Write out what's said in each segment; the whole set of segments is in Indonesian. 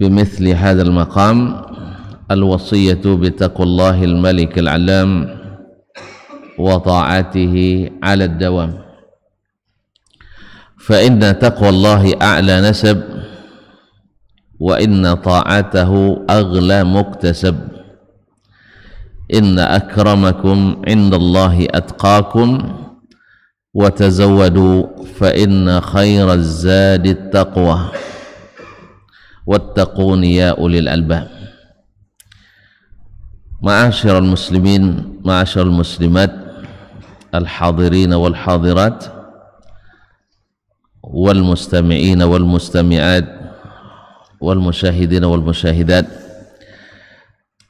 بمثل هذا المقام الوصية بتقوى الله الملك العلام وطاعته على الدوام، فإن تقوى الله أعلى نسب، وإن طاعته أغلى مكتسب، إن أكرمكم عند الله أتقاكم، وتزودوا فإن خير الزاد التقوى، واتقون يا أولي الألباب. معاشر المسلمين، معاشر المسلمات، الحاضرين والحاضرات، والمستمعين والمستمعات، والmusyahidin wal musyahidat,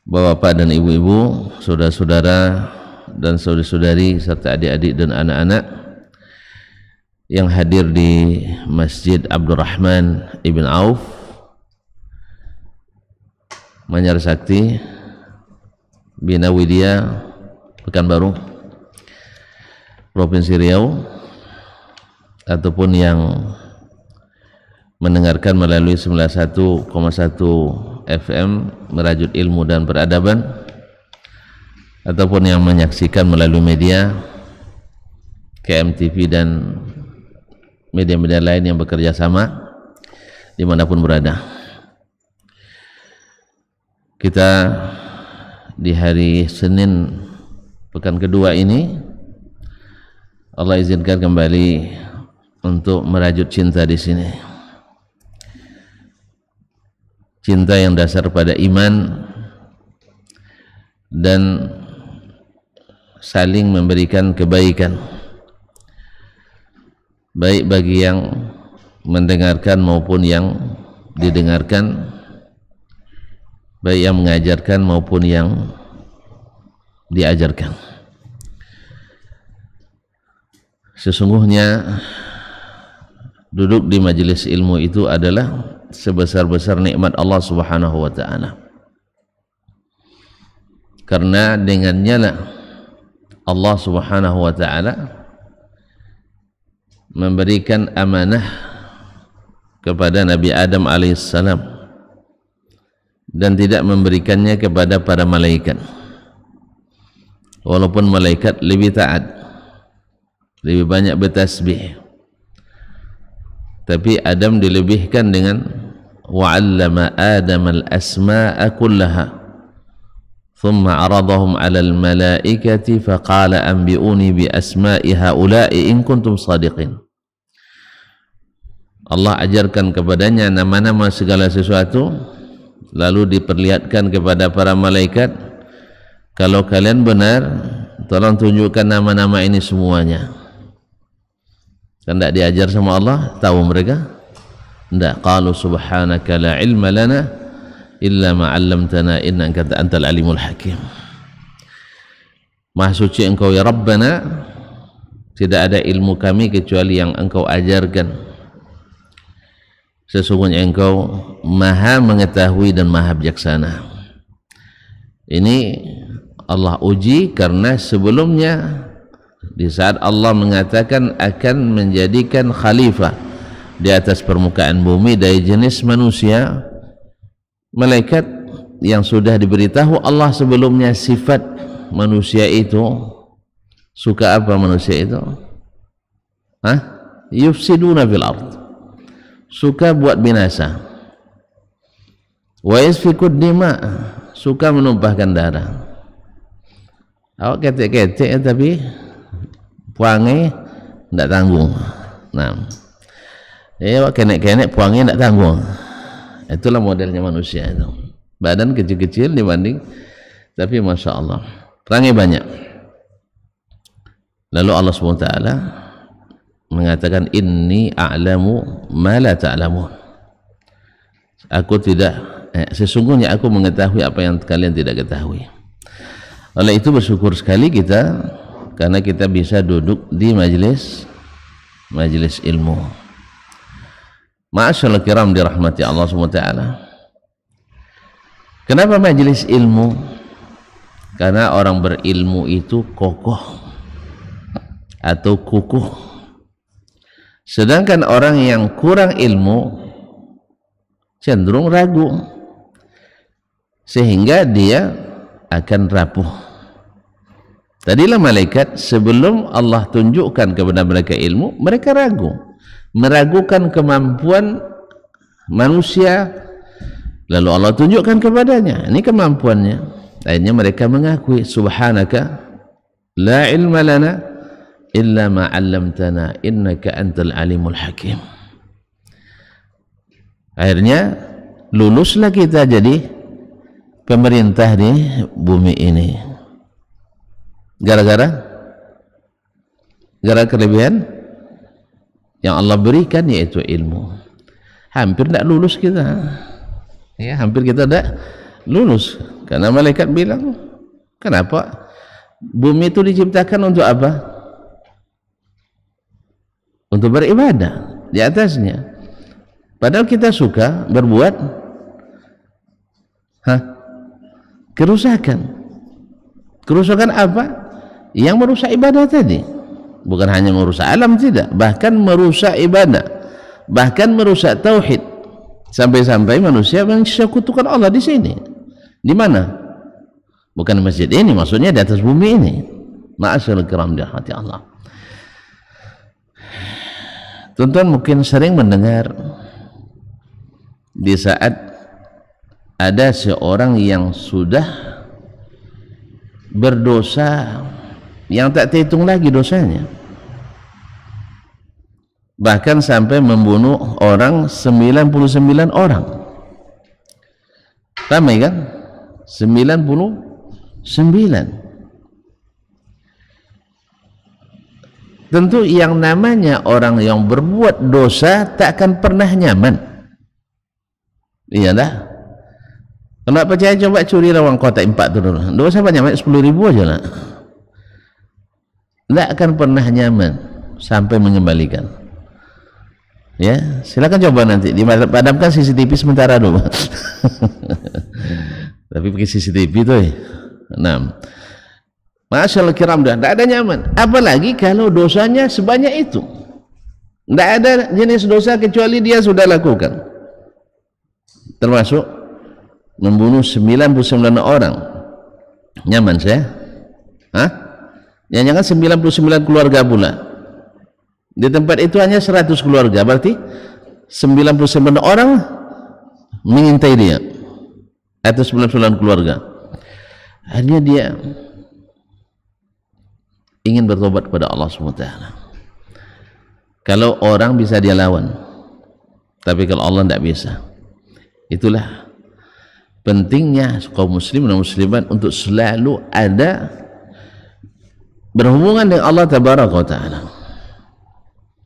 bapak-bapak dan ibu-ibu, saudara-saudara dan saudari-saudari serta adik-adik dan anak-anak yang hadir di Masjid Abdurrahman Ibn Auf, Manyar Sakti, Bina Widya, Pekanbaru, Provinsi Riau, ataupun yang mendengarkan melalui 91,1 FM Merajut Ilmu dan Peradaban, ataupun yang menyaksikan melalui media KMTV dan media-media lain yang bekerja sama dimanapun berada. Kita di hari Senin pekan kedua ini Allah izinkan kembali untuk merajut cinta di sini. Cinta yang dasar pada iman dan saling memberikan kebaikan, baik bagi yang mendengarkan maupun yang didengarkan, baik yang mengajarkan maupun yang diajarkan. Sesungguhnya duduk di majelis ilmu itu adalah sebesar-besar nikmat Allah Subhanahu wa ta'ala, karena dengannya lah Allah Subhanahu wa ta'ala memberikan amanah kepada Nabi Adam alaihissalam dan tidak memberikannya kepada para malaikat, walaupun malaikat lebih taat, lebih banyak bertasbih, tapi Adam dilebihkan dengan wa'allama Adam al-asma'a kullaha thumma aradahum 'ala al-malaikati faqala anbi'uni bi asma'i haula'i in kuntum shadiqin. Allah ajarkan kepadanya nama-nama segala sesuatu, lalu diperlihatkan kepada para malaikat, kalau kalian benar tolong tunjukkan nama-nama ini semuanya. Kan tidak diajar sama Allah, tahu mereka? Tidak. Qalu subhanaka la ilma lana illa ma 'allamtana innaka antal alimul hakim. Maha suci engkau ya Rabbana, tidak ada ilmu kami kecuali yang engkau ajarkan. Sesungguhnya engkau maha mengetahui dan maha bijaksana. Ini Allah uji karena sebelumnya di saat Allah mengatakan akan menjadikan khalifah di atas permukaan bumi dari jenis manusia, malaikat yang sudah diberitahu Allah sebelumnya sifat manusia itu, suka apa manusia itu? Yufsiduna fil ard, suka buat binasa. Wa yasfikud dima, suka menumpahkan darah. Awak ketek-ketek tapi puangi tidak tanggung. Nah, kenek-kenek puangi tidak tanggung. Itulah modelnya manusia itu. Badan kecil-kecil dibanding, tapi masya Allah perangai banyak. Lalu Allah SWT mengatakan inni a'lamu ma la ta'lamun. Aku tidak, sesungguhnya aku mengetahui apa yang kalian tidak ketahui. Oleh itu bersyukur sekali kita karena kita bisa duduk di majelis ilmu. Ma'asyarul kiram dirahmati Allah SWT. Kenapa majelis ilmu? Karena orang berilmu itu kokoh atau kukuh. Sedangkan orang yang kurang ilmu cenderung ragu, sehingga dia akan rapuh. Tadilah malaikat sebelum Allah tunjukkan kepada mereka ilmu, mereka ragu, meragukan kemampuan manusia, lalu Allah tunjukkan kepadanya ini kemampuannya. Akhirnya mereka mengakui, subhanaka la ilma lana illa ma 'allamtana innaka antal alimul hakim. Akhirnya luluslah kita jadi pemerintah di bumi ini. Gara-gara kelebihan yang Allah berikan, yaitu ilmu. Hampir tidak lulus kita, ya, hampir kita tidak lulus karena malaikat bilang, kenapa bumi itu diciptakan untuk apa? Untuk beribadah di atasnya. Padahal kita suka berbuat kerusakan. Kerusakan apa? Yang merusak ibadah tadi. Bukan hanya merusak alam, tidak, bahkan merusak ibadah, bahkan merusak tauhid, sampai-sampai manusia mensekutukan Allah di sini. Di mana? Bukan di masjid ini, maksudnya di atas bumi ini. Ma'asyarul kiram di hati Allah. Tuan-tuan mungkin sering mendengar di saat ada seorang yang sudah berdosa yang tak terhitung lagi dosanya, bahkan sampai membunuh orang 99 orang. Ramai kan? 99. Tentu yang namanya orang yang berbuat dosa tak akan pernah nyaman. Iya dah. Kalau tak percaya coba curi rawang kotak 4 tu dulu. Dosa banyak, 10.000 aja lah. Tidak akan pernah nyaman sampai mengembalikan. Ya, silakan coba nanti dipadamkan CCTV sementara dulu. Tapi pakai CCTV tuh ya. Nah, masyaallah kiram, dah tidak ada nyaman. Apalagi kalau dosanya sebanyak itu. Tidak ada jenis dosa kecuali dia sudah lakukan. Termasuk membunuh 99 orang. Nyaman saya? Hah? Yang jangan 99 keluarga pula. Di tempat itu hanya 100 keluarga, berarti 99 orang mengintai dia, atau 99 keluarga. Akhirnya dia ingin bertobat kepada Allah SWT. Kalau orang bisa dia lawan, tapi kalau Allah tidak bisa. Itulah pentingnya kaum muslim dan muslimat untuk selalu ada berhubungan dengan Allah Tabaraka wa Ta'ala.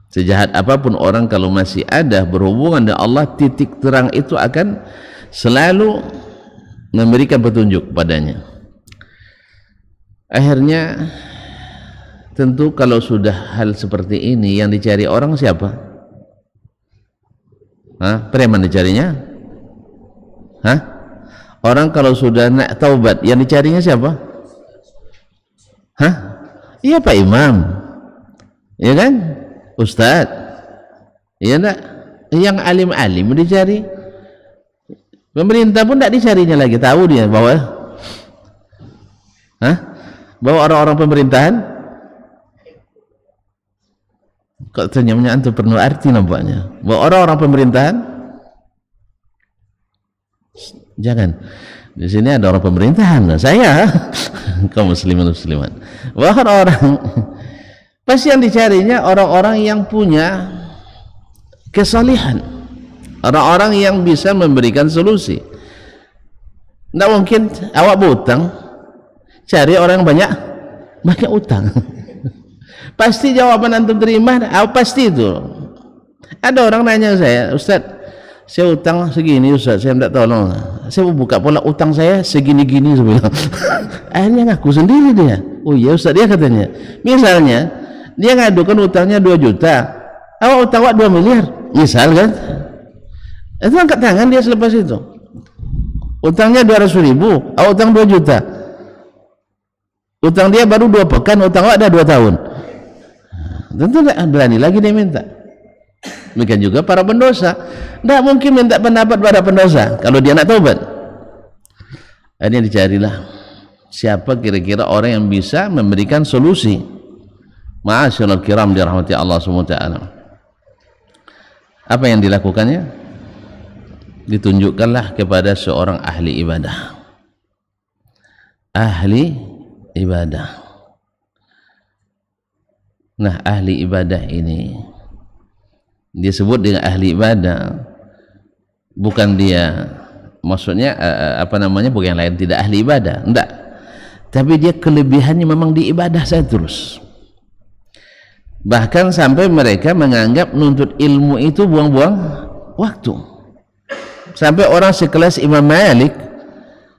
Sejahat apapun orang, kalau masih ada berhubungan dengan Allah, titik terang itu akan selalu memberikan petunjuk padanya. Akhirnya tentu kalau sudah hal seperti ini, yang dicari orang siapa? Preman dicarinya? Orang kalau sudah nak taubat, yang dicarinya siapa? Iya Pak Imam, ya kan, Ustadz, iya enggak? Yang alim-alim dicari, pemerintah pun tidak dicarinya lagi. Tahu dia bahwa orang-orang pemerintahan kok ternyata antum penuh arti nampaknya, bahwa orang-orang pemerintahan, jangan di sini ada orang pemerintahan, saya kaum muslimin muslimat, bahkan orang pasti yang dicarinya orang-orang yang punya kesalihan, orang-orang yang bisa memberikan solusi. Tidak mungkin awak berutang cari orang yang banyak utang. Pasti jawaban antum terima, pasti itu. Ada orang nanya saya, Ustaz, saya utang segini Ustaz, saya tidak tolong, saya buka pola utang saya segini-gini sebenarnya. Akhirnya ngaku sendiri dia. Oh iya Ustaz, dia katanya, misalnya dia ngadukan utangnya 2 juta, awak utang 2 miliar misal kan, itu angkat tangan dia selepas itu. Utangnya 200.000, awak utang 2 juta, utang dia baru 2 pekan, utang awak ada 2 tahun. Tentu tidak berani lagi dia minta. Demikian juga para pendosa, Tidak mungkin minta pendapat pada pendosa kalau dia nak taubat. Akhirnya dicarilah siapa kira-kira orang yang bisa memberikan solusi. Ma'asyiral kiram dirahmati Allah SWT. Apa yang dilakukannya? Ditunjukkanlah kepada seorang ahli ibadah. Ahli ibadah. Nah, ahli ibadah ini disebut dengan ahli ibadah, bukan dia maksudnya bukan yang lain tidak ahli ibadah, enggak, tapi dia kelebihannya memang di ibadah saya terus. Bahkan sampai mereka menganggap nuntut ilmu itu buang-buang waktu. Sampai orang sekelas Imam Malik,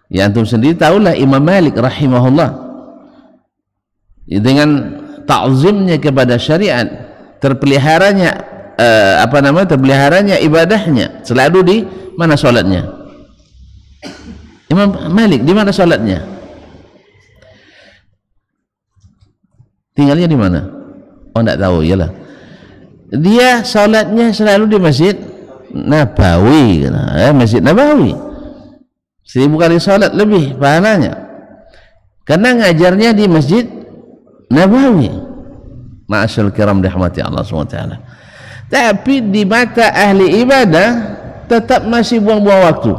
ya antum sendiri tahulah Imam Malik rahimahullah, dengan ta'zimnya kepada syariat, terpeliharanya terpeliharanya ibadahnya, selalu di mana sholatnya? Imam Malik di mana sholatnya? Tinggalnya di mana? Oh, tidak tahu. Iyalah, dia sholatnya selalu di Masjid Nabawi, Masjid Nabawi 1000 kali sholat lebih pahalanya, karena ngajarnya di Masjid Nabawi. Ma'asyil kiram dirahmati Allah SWT. Tapi di mata ahli ibadah tetap masih buang-buang waktu.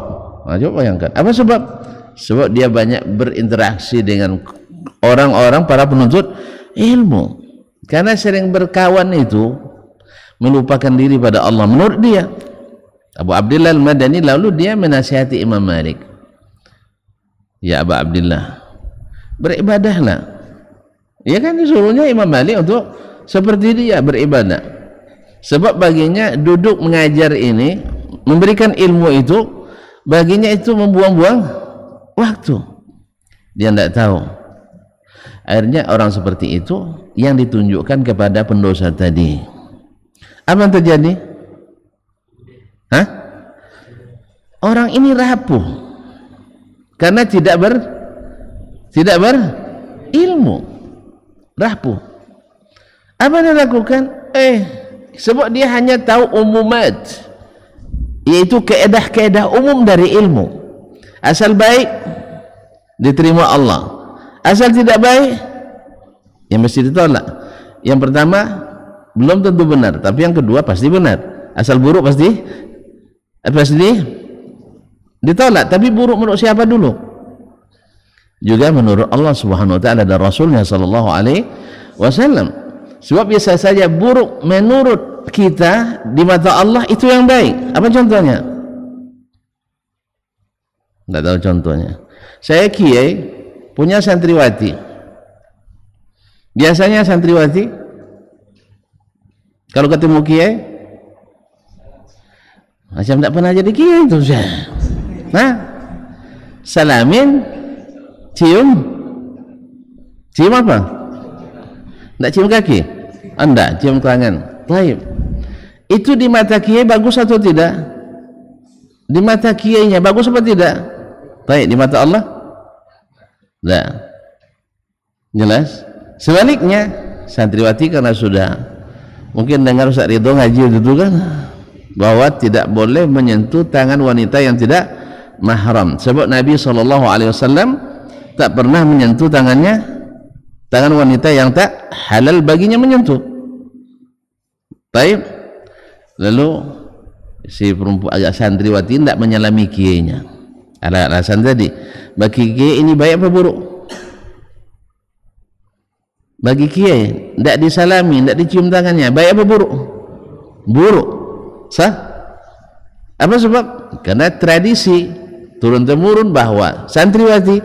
Nah, coba bayangkan, apa sebab? Sebab dia banyak berinteraksi dengan orang-orang para penuntut ilmu. Karena sering berkawan itu melupakan diri pada Allah menurut dia. Abu Abdillah Al-Madani lalu dia menasihati Imam Malik, ya Abu Abdillah, beribadahlah. Ya kan, disuruhnya Imam Malik untuk seperti dia beribadah. Sebab baginya duduk mengajar ini, memberikan ilmu itu, baginya itu membuang-buang waktu. Dia tidak tahu. Akhirnya orang seperti itu yang ditunjukkan kepada pendosa tadi. Apa yang terjadi? Hah? Orang ini rapuh karena tidak berilmu, rapuh. Apa yang dilakukan? Sebab dia hanya tahu umumat, yaitu keedah-keedah umum dari ilmu. Asal baik diterima Allah, asal tidak baik ya mesti ditolak. Yang pertama belum tentu benar, tapi yang kedua pasti benar. Asal buruk pasti ditolak, tapi buruk menurut siapa dulu? Juga menurut Allah Subhanahu wa taala dan Rasulnya sallallahu alaihi wasallam. Sebab biasa saja buruk menurut kita di mata Allah itu yang baik. Apa contohnya? Tidak tahu contohnya. Saya kiai punya santriwati. Biasanya santriwati kalau ketemu kiai macam tidak pernah jadi kiai itu. Nah, salamin, cium apa? Tidak cium kaki? Anda cium tangan. Baik. Itu di mata kiai bagus atau tidak? Di mata kiainya bagus apa tidak? Baik. Di mata Allah? Tidak. Jelas? Sebaliknya, santriwati karena sudah mungkin dengar Ustaz Ridho ngaji itu kan, bahwa tidak boleh menyentuh tangan wanita yang tidak mahram. Sebab Nabi SAW tak pernah menyentuh tangan wanita yang tak halal baginya menyentuh. Baik. Lalu si perempuan agak santriwati tidak menyalami kiainya. Ada alasan tadi. Bagi kiai ini baik apa buruk? Bagi kiai tidak disalami, tidak dicium tangannya, baik apa buruk? Buruk. Sah? Apa sebab? Karena tradisi turun temurun bahwa santriwati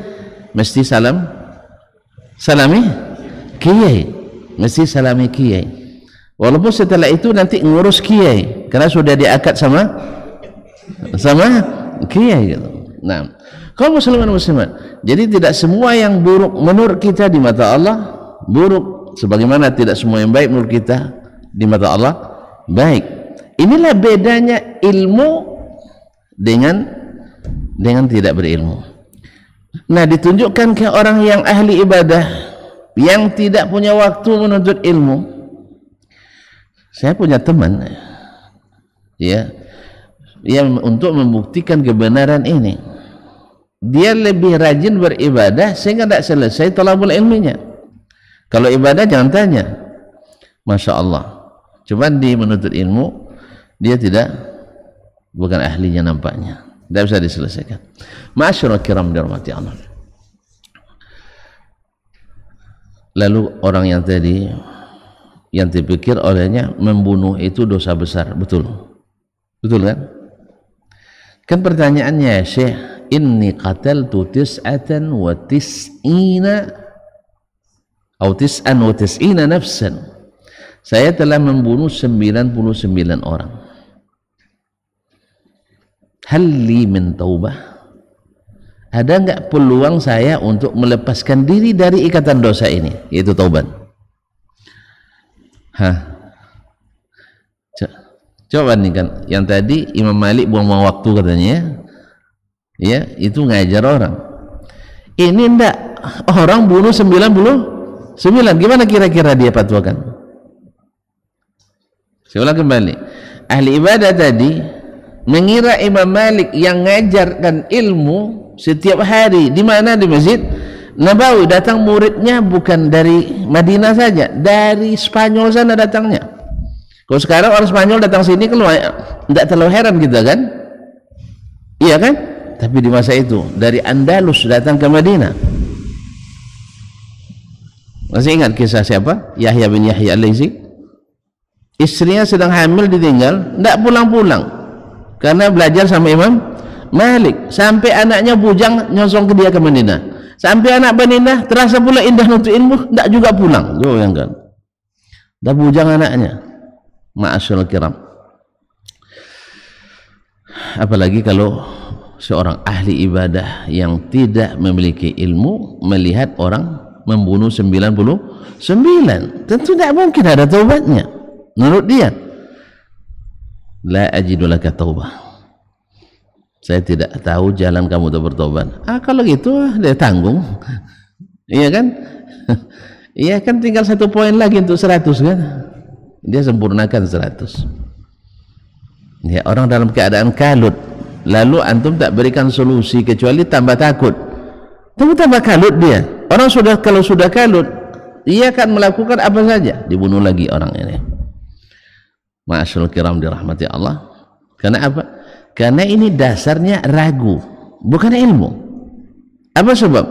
mesti salami kiai, mesti salami kiai, walaupun setelah itu nanti ngurus kiai karena sudah diakad sama kiai gitu. Nah, kaum muslimin muslimat, jadi tidak semua yang buruk menurut kita di mata Allah buruk, sebagaimana tidak semua yang baik menurut kita di mata Allah baik. Inilah bedanya ilmu dengan tidak berilmu. Nah, ditunjukkan ke orang yang ahli ibadah yang tidak punya waktu menuntut ilmu. Saya punya teman, ya, untuk membuktikan kebenaran ini. Dia lebih rajin beribadah sehingga tidak selesai thalabul ilminya. Kalau ibadah jangan tanya, Masya Allah. Cuma di menuntut ilmu dia bukan ahlinya nampaknya, tidak bisa diselesaikan. Ma'asyiral kiram dirahmati Allah. Lalu orang yang tadi yang dipikir olehnya membunuh itu dosa besar, betul kan? Kan pertanyaannya, Syekh, inni qataltu tis'atan wa tis'ina atau tis'an wa tis'ina nafsan. Saya telah membunuh 99 orang. Hal li min taubah? Ada enggak peluang saya untuk melepaskan diri dari ikatan dosa ini, yaitu taubat? Coba nih kan, yang tadi Imam Malik buang-buang waktu katanya, ya, itu ngajar orang. Ini enggak, orang bunuh 99, gimana kira-kira dia fatwakan? Saya ulang kembali, ahli ibadah tadi mengira Imam Malik yang ngajarkan ilmu setiap hari di mana? Di Masjid Nabawi. Datang muridnya bukan dari Madinah saja, dari Spanyol sana datangnya. Kalau sekarang orang Spanyol datang sini keluar, tidak terlalu heran kita kan? Iya kan? Tapi di masa itu dari Andalus datang ke Madinah. Masih ingat kisah siapa? Yahya bin Yahya al-Laitsi. Istrinya sedang hamil ditinggal, tidak pulang-pulang karena belajar sama Imam Malik. Sampai anaknya bujang nyosong ke dia ke Madinah. Sampai anak Madinah terasa pula indah untuk ilmu, tidak juga pulang. Bayangkan, dah bujang anaknya. Ma'asyiral kiram, apalagi kalau seorang ahli ibadah yang tidak memiliki ilmu melihat orang membunuh 99, tentu tidak mungkin ada taubatnya menurut dia. La ajidu laka taubah, saya tidak tahu jalan kamu untuk bertobat. Kalau gitu dia tanggung. Iya kan? Iya kan, tinggal 1 poin lagi untuk 100 kan, dia sempurnakan 100. Ya, orang dalam keadaan kalut, lalu antum tak berikan solusi kecuali tambah takut, tambah kalut dia. Orang kalau sudah kalut, ia akan melakukan apa saja, dibunuh lagi orang ini. Ma'asyiral kiram dirahmati Allah. Karena apa? Karena ini dasarnya ragu, bukan ilmu. Apa sebab?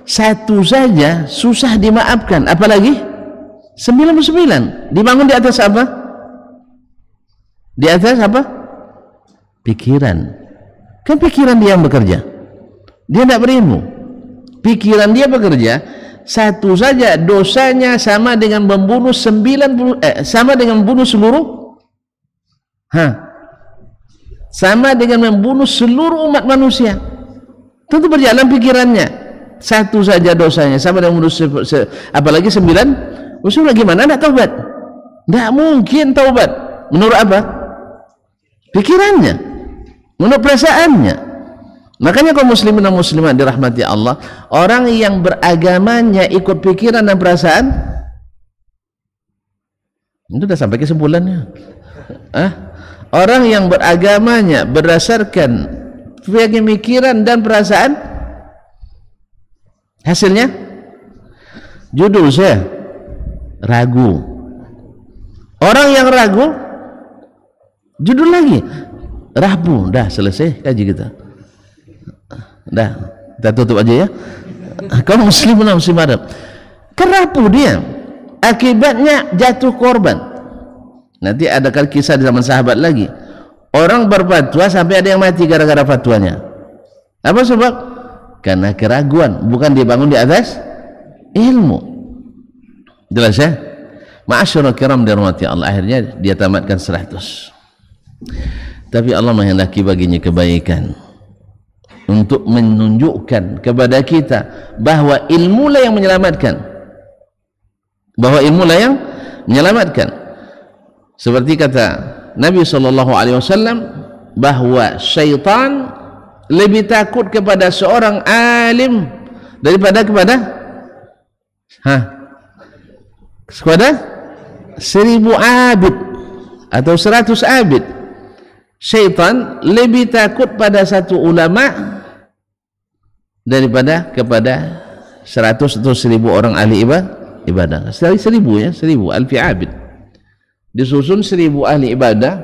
Satu saja susah dimaafkan, apalagi 99 dibangun di atas apa? Di atas apa? Pikiran. Kan pikiran dia yang bekerja, dia tidak berilmu. Pikiran dia bekerja. Satu saja dosanya sama dengan membunuh 90, sama dengan membunuh seluruh, sama dengan membunuh seluruh umat manusia. Tentu berjalan pikirannya. Satu saja dosanya sama dengan membunuh apalagi 9. Usul gimana nak taubat? Tidak mungkin taubat. Menurut apa? Pikirannya, menurut perasaannya. Makanya kaum muslimin dan muslimat dirahmati Allah, orang yang beragamanya ikut pikiran dan perasaan, itu sudah sampai kesimpulannya. Orang yang beragamanya berdasarkan pikiran dan perasaan, hasilnya judul saya ragu. Orang yang ragu, judul lagi rabu. Dah selesai kaji kita, dah kita tutup aja ya. Kaum muslimin dan muslimat, kerapu dia, akibatnya jatuh korban. Nanti ada kisah di zaman sahabat lagi, orang berfatwa sampai ada yang mati gara-gara fatwanya. Apa sebab? Karena keraguan, bukan dibangun di atas ilmu. Jelas ya? Ma'asyiral kiram dirahmati Allah, akhirnya dia tamatkan 100. Tapi Allah menghendaki baginya kebaikan untuk menunjukkan kepada kita bahwa ilmulah yang menyelamatkan, seperti kata Nabi SAW bahwa syaitan lebih takut kepada seorang alim daripada kepada 1000 abid atau 100 abid. syaitan lebih takut pada satu ulama daripada kepada 100 atau 1000 orang ahli ibadah. 1000 ya, 1000 alfi abid. Disusun 1000 ahli ibadah,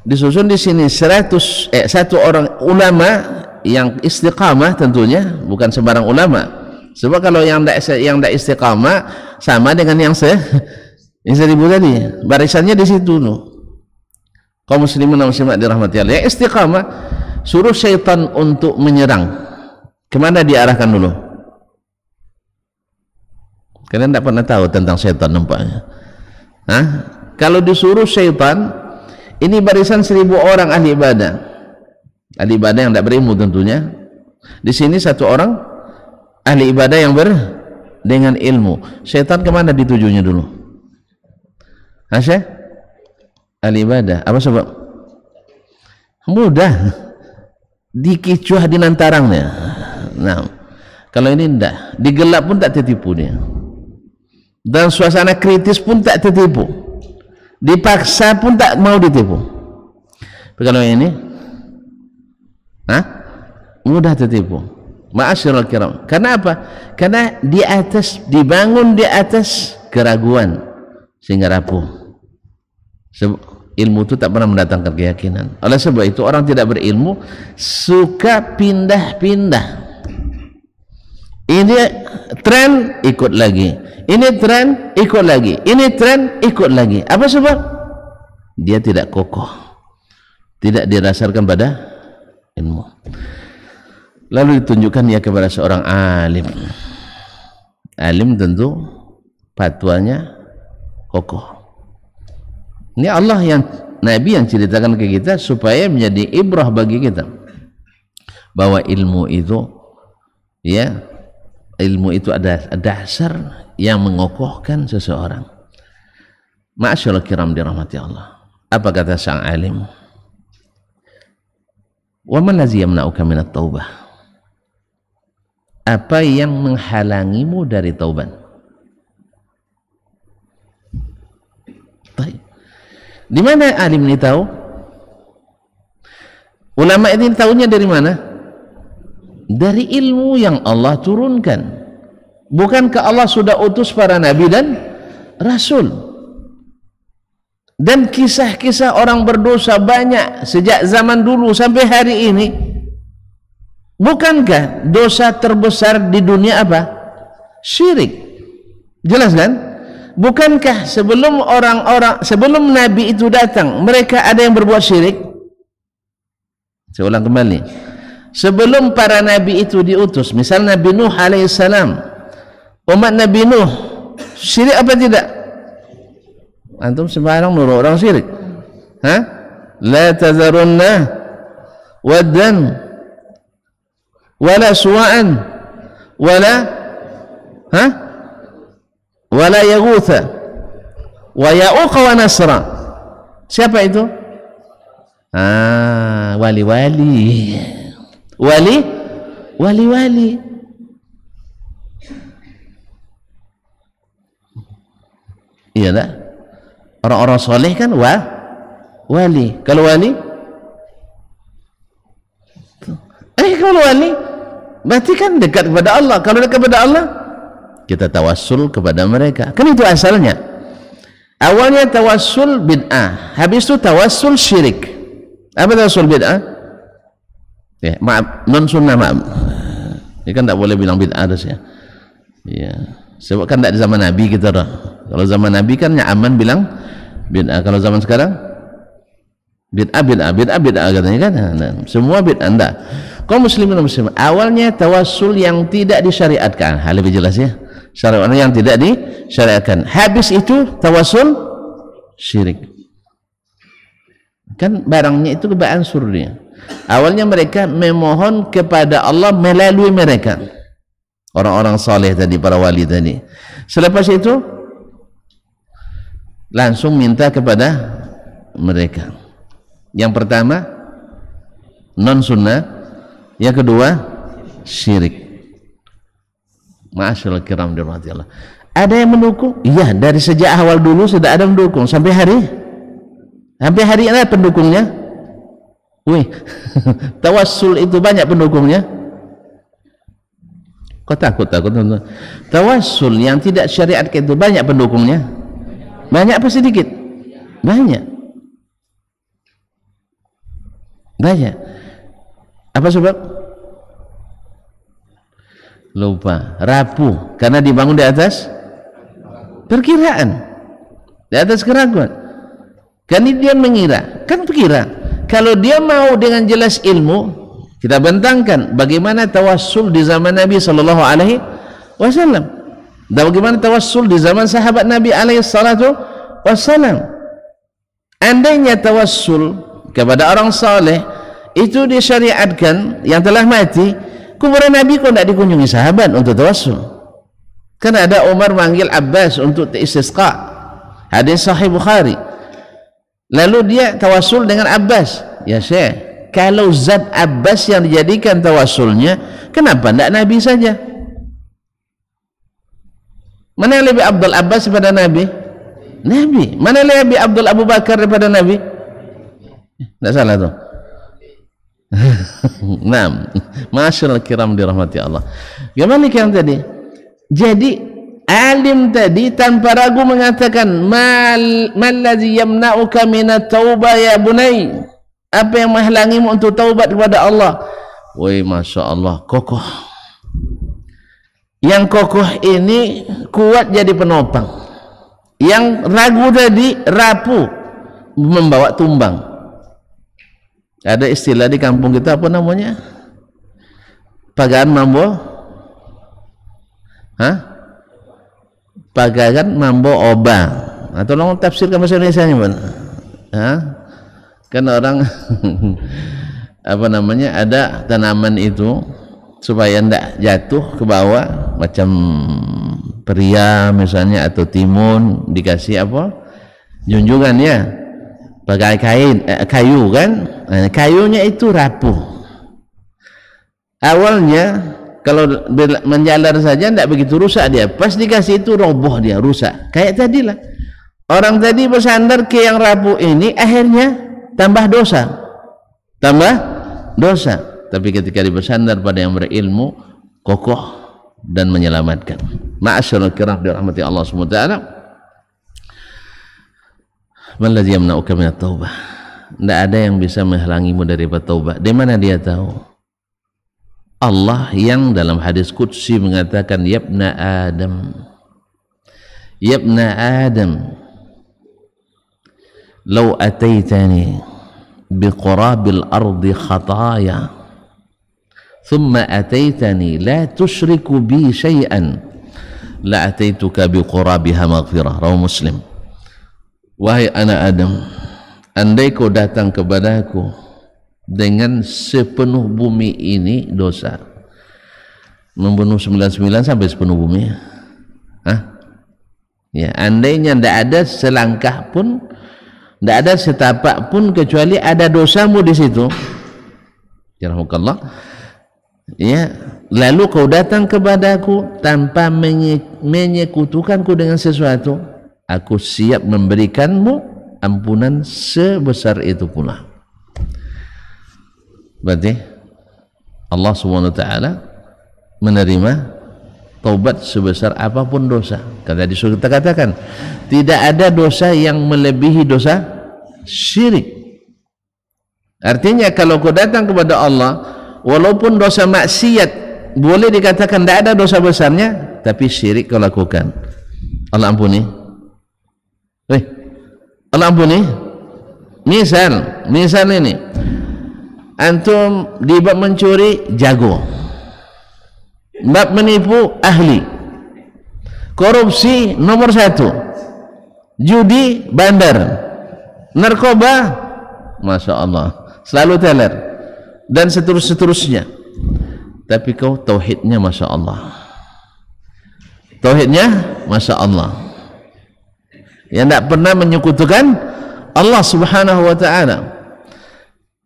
disusun di sini 100 satu orang ulama yang istiqamah, tentunya bukan sembarang ulama. Sebab kalau yang tidak istiqamah sama dengan yang 1000 tadi, barisannya di situ tuh. Kaum muslimin dan muslimat dirahmati Allah, yang istiqamah suruh syaitan untuk menyerang, kemana diarahkan dulu? Kalian tidak pernah tahu tentang syaitan nampaknya. Hah? Kalau disuruh syaitan, ini barisan 1000 orang ahli ibadah yang tidak berilmu tentunya. Di sini satu orang ahli ibadah yang dengan ilmu. Syaitan kemana ditujunya dulu? Syekh? Ahli ibadah. Apa sebab? Mudah. Dikicuah di nantarangnya. Nah, kalau ini tidak, digelap pun tak tertipu dia. Dan suasana kritis pun tak tertipu, dipaksa pun tak mau ditipu. Tapi kalau ini mudah tertipu. Ma'asyiral kiram. Karena apa? Karena dibangun di atas keraguan sehingga rapuh. Ilmu itu tak pernah mendatangkan keyakinan. Oleh sebab itu orang tidak berilmu suka pindah-pindah. Ini tren ikut lagi, ini tren ikut lagi, ini tren ikut lagi. Apa sebab? Dia tidak kokoh, tidak didasarkan pada ilmu. Lalu ditunjukkan ia kepada seorang alim. Alim tentu fatwanya kokoh. Ini Allah yang Nabi yang ceritakan ke kita supaya menjadi ibrah bagi kita bahwa ilmu itu, ya, ilmu itu ada dasar yang mengokohkan seseorang. Ma'asyiral kiram dirahmati Allah. Apa kata sang alim? Wa man ladzi yamna'uka minat taubah? Apa yang menghalangimu dari taubat? Baik. Di mana alim ini tahu? Ulama ini tahunya dari mana? Dari ilmu yang Allah turunkan. Bukankah Allah sudah utus para nabi dan rasul? Dan kisah-kisah orang berdosa banyak sejak zaman dulu sampai hari ini. Bukankah dosa terbesar di dunia apa? Syirik. Jelas kan? Bukankah sebelum sebelum nabi itu datang, mereka ada yang berbuat syirik? Saya ulang kembali. Sebelum para nabi itu diutus, misal Nabi Nuh alaihissalam, umat Nabi Nuh syirik apa tidak? Antum sembarang nuruh orang syirik. La tazarunna waddan wala suwa'an wala yaghutha wa ya'uqa wa nasra. Siapa itu? Wali-wali. Iya tak? Orang-orang soleh kan wali. Kalau wali, kalau wali berarti kan dekat kepada Allah. Kalau dekat kepada Allah, kita tawassul kepada mereka. Kan itu asalnya. Awalnya tawassul bid'ah, habis itu tawassul syirik. Apa tawassul bid'ah? Ya, maaf, non sunnah, maaf. Ini kan tak boleh bilang bid'ah ya. Ya, sebab kan tak di zaman Nabi kita dah. Kalau zaman Nabi kan nyaman bilang bid'ah. Kalau zaman sekarang bid'ah katanya kan. Nah, semua bid'ah enggak. Kaum muslimin dan muslimat, awalnya tawassul yang tidak disyariatkan. Hal lebih jelas ya. Syariat yang tidak disyariatkan. Habis itu tawassul syirik. Kan barangnya itu kebaansur dia. Awalnya mereka memohon kepada Allah melalui mereka, orang-orang saleh tadi, para wali tadi. Selepas itu langsung minta kepada mereka. Yang pertama non sunnah, yang kedua syirik. Ma'asyiral kiram dirahmati Allah. Ada yang mendukung? Iya, dari sejak awal dulu sudah ada mendukung sampai hari ini ada pendukungnya. Wih, tawassul itu banyak pendukungnya. Kau takut teman-teman? Tawassul yang tidak syariat itu banyak pendukungnya. Banyak apa sedikit? Banyak. Banyak. Apa sebab? Lupa, rapuh karena dibangun di atas perkiraan, di atas keraguan. Kan dia mengira, kan pikira. Kalau dia mau dengan jelas ilmu, kita bentangkan bagaimana tawassul di zaman Nabi sallallahu alaihi wasallam. Dan bagaimana tawassul di zaman sahabat Nabi alaihi salatu wasallam. Andainya tawassul kepada orang saleh itu disyariatkan yang telah mati, kuburan Nabi kok tidak dikunjungi sahabat untuk tawassul? Kan ada Umar manggil Abbas untuk istisqa, hadis sahih Bukhari. Lalu dia tawassul dengan Abbas. Ya Syekh, kalau zat Abbas yang dijadikan tawassulnya, kenapa tidak Nabi saja? Mana yang lebih Abdul Abbas daripada Nabi? Nabi. Mana yang lebih Abdul Abu Bakar daripada Nabi? Tidak salah tuh. Naam, masyaallah kiram dirahmati Allah. Gimana yang tadi? Jadi alim tadi tanpa ragu mengatakan mal ladzi yamna'uka minat taubah ya bunai, apa yang menghalangimu untuk taubat kepada Allah? Woi, masya Allah, kokoh. Yang kokoh ini kuat jadi penopang, yang ragu tadi rapuh membawa tumbang. Ada istilah di kampung kita apa namanya? Pagaan mambo? Hah? Pagaan mambo oba. Atau tolong tafsirkan bahasa Indonesianya, Bang. Hah? Kan orang apa namanya, ada tanaman itu supaya tidak jatuh ke bawah, macam peria misalnya atau timun, dikasih apa? Junjungan ya. Pakai kayu kan, kayunya itu rapuh. Awalnya kalau menjalar saja tidak begitu rusak dia, pas dikasih itu roboh dia, rusak. Kayak tadilah orang tadi bersandar ke yang rapuh ini, akhirnya tambah dosa. Tapi ketika dia bersandar pada yang berilmu, kokoh dan menyelamatkan. Ma'asyarul kiram dirahmati Allah SWT. Man ladzi yamna'uka minat taubah. Tidak ada yang bisa menghalangimu daripada taubat. Di mana dia tahu? Allah yang dalam hadis qudsi mengatakan, yabna Adam, law ataitani biqurabil ardi khataya thumma ataitani la tusyriku bi syai'an la ataituka biqurabiha maghfirah. Rawahu Muslim. Wahai anak Adam, andai kau datang kepadaku dengan sepenuh bumi ini dosa, membunuh 99 sampai sepenuh bumi, ya, andainya tidak ada selangkah pun, tidak ada setapak pun kecuali ada dosamu di situ, yarhamukallah, ya, lalu kau datang kepadaku tanpa menyekutukanku dengan sesuatu, aku siap memberikanmu ampunan sebesar itu pula. Berarti Allah SWT menerima taubat sebesar apapun dosa. Karena disuruh kita katakan, tidak ada dosa yang melebihi dosa syirik. Artinya kalau kau datang kepada Allah, walaupun dosa maksiat boleh dikatakan tidak ada dosa besarnya, tapi syirik kau lakukan, Allah ampuni. Allah ampuni. Misal ini antum di bab mencuri jago, bab menipu ahli, korupsi nomor 1, judi bandar, narkoba masya Allah selalu teler, dan seterusnya. Tapi kau tauhidnya masya Allah, yang tidak pernah menyekutukan Allah Subhanahu wa ta'ala.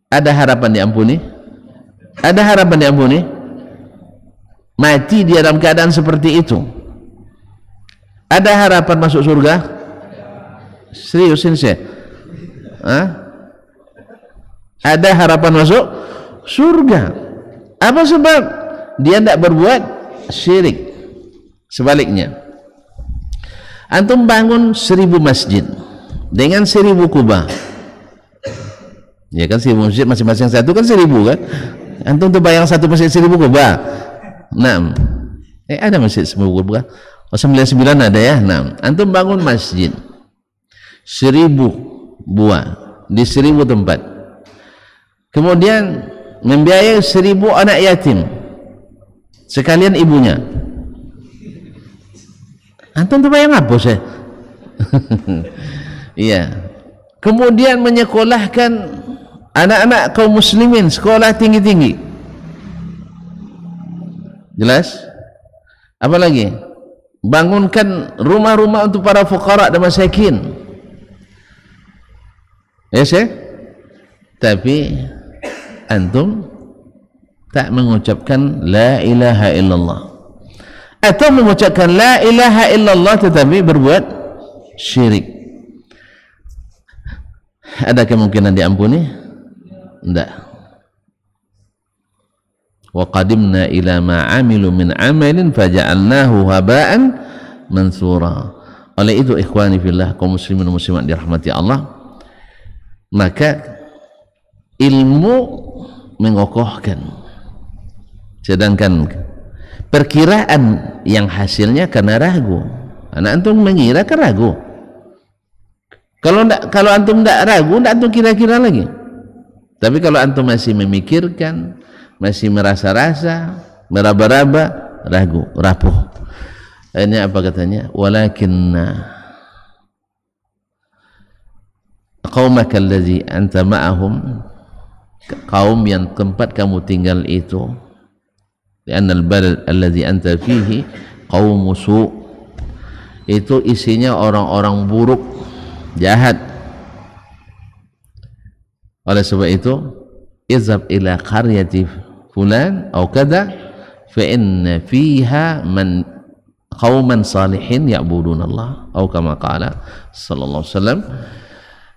Ada harapan diampuni? Ada harapan diampuni? Mati dia dalam keadaan seperti itu, ada harapan masuk surga? Seriusin saya? ada harapan masuk surga. Apa sebab? Dia tidak berbuat syirik. Sebaliknya, antum bangun 1000 masjid dengan 1000 kubah, ya kan 1000 masjid masing-masing satu kan 1000 kan. Antum tuh bayang satu masjid 1000 kubah. Nah, ada masjid 1000 kubah. Oh, 99 ada ya. Nah, antum bangun masjid 1000 buah di 1000 tempat, kemudian membiayai 1000 anak yatim sekalian ibunya. Antum tuh bayang apa sih? Iya. Kemudian menyekolahkan anak-anak kaum muslimin sekolah tinggi-tinggi. Jelas? Apalagi? Bangunkan rumah-rumah untuk para fuqara dan masakin. Ya sih? Tapi antum tak mengucapkan la ilaha illallah, atau mengucapkan la ilaha illallah tetapi berbuat syirik. Ada kemungkinan diampuni? Tidak. Wa qadimna ila ma amilu min amalin faja'alnahu haba'an mansura. Oleh itu ikhwani fillah, kaum muslimin dan muslimat dirahmati Allah, maka ilmu mengokohkan, sedangkan perkiraan yang hasilnya karena ragu. Anak antum mengira kan ragu. Kalau antum tidak ragu, tidak antum kira-kira lagi. Tapi kalau antum masih memikirkan, masih merasa-rasa, meraba-raba, ragu, rapuh. Akhirnya apa katanya? Walakinna qaumaka allazi anta ma'ahum, kaum yang tempat kamu tinggal itu, li'anna al-balad allazi anta fihi qaum su', itu isinya orang-orang buruk, jahat. Oleh sebab itu, izhab ila qaryati fulan atau kada fa inna fiha man qauman salihin ya'budun Allah, atau kama qala sallallahu alaihi wasallam,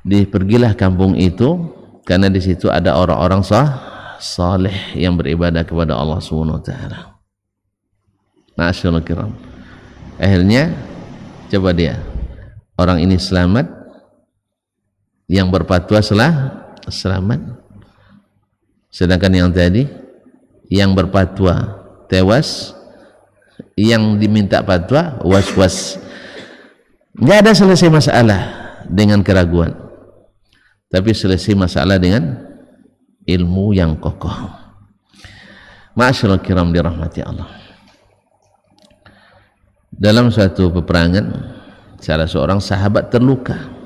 pergilah kampung itu karena di situ ada orang-orang saleh yang beribadah kepada Allah Subhanahu wa taala. Masyaallah kiram. Akhirnya coba dia, orang ini selamat, yang berfatwa selamat, sedangkan yang tadi yang berfatwa tewas, yang diminta fatwa was-was. Nggak ada selesai masalah dengan keraguan, tapi selesai masalah dengan ilmu yang kokoh. Ma'asyiral kiram dirahmati Allah. Dalam suatu peperangan, salah seorang sahabat terluka.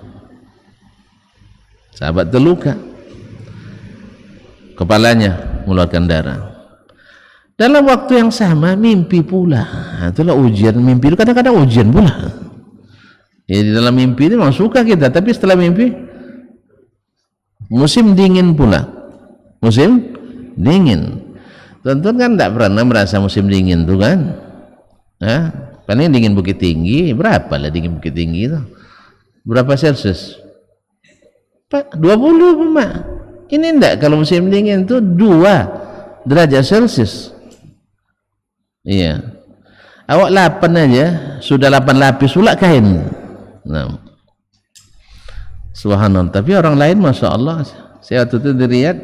Kepalanya mengeluarkan darah. Dalam waktu yang sama mimpi pula. Itulah ujian mimpi itu, kadang-kadang ujian pula. Ya, di dalam mimpi ini memang suka kita, tapi setelah mimpi musim dingin pula. Musim dingin. Tentu kan tidak pernah merasa musim dingin tuh kan? Paling dingin Bukit Tinggi, berapa lah dingin Bukit Tinggi itu? Berapa Celsius? 20 Pak. Ini enggak, kalau musim dingin itu 2 derajat Celcius. Iya. Awak 8 aja sudah 8 lapis pula kain. Nah, subhanallah. Tapi orang lain masya Allah, saya waktu itu di Riyadh,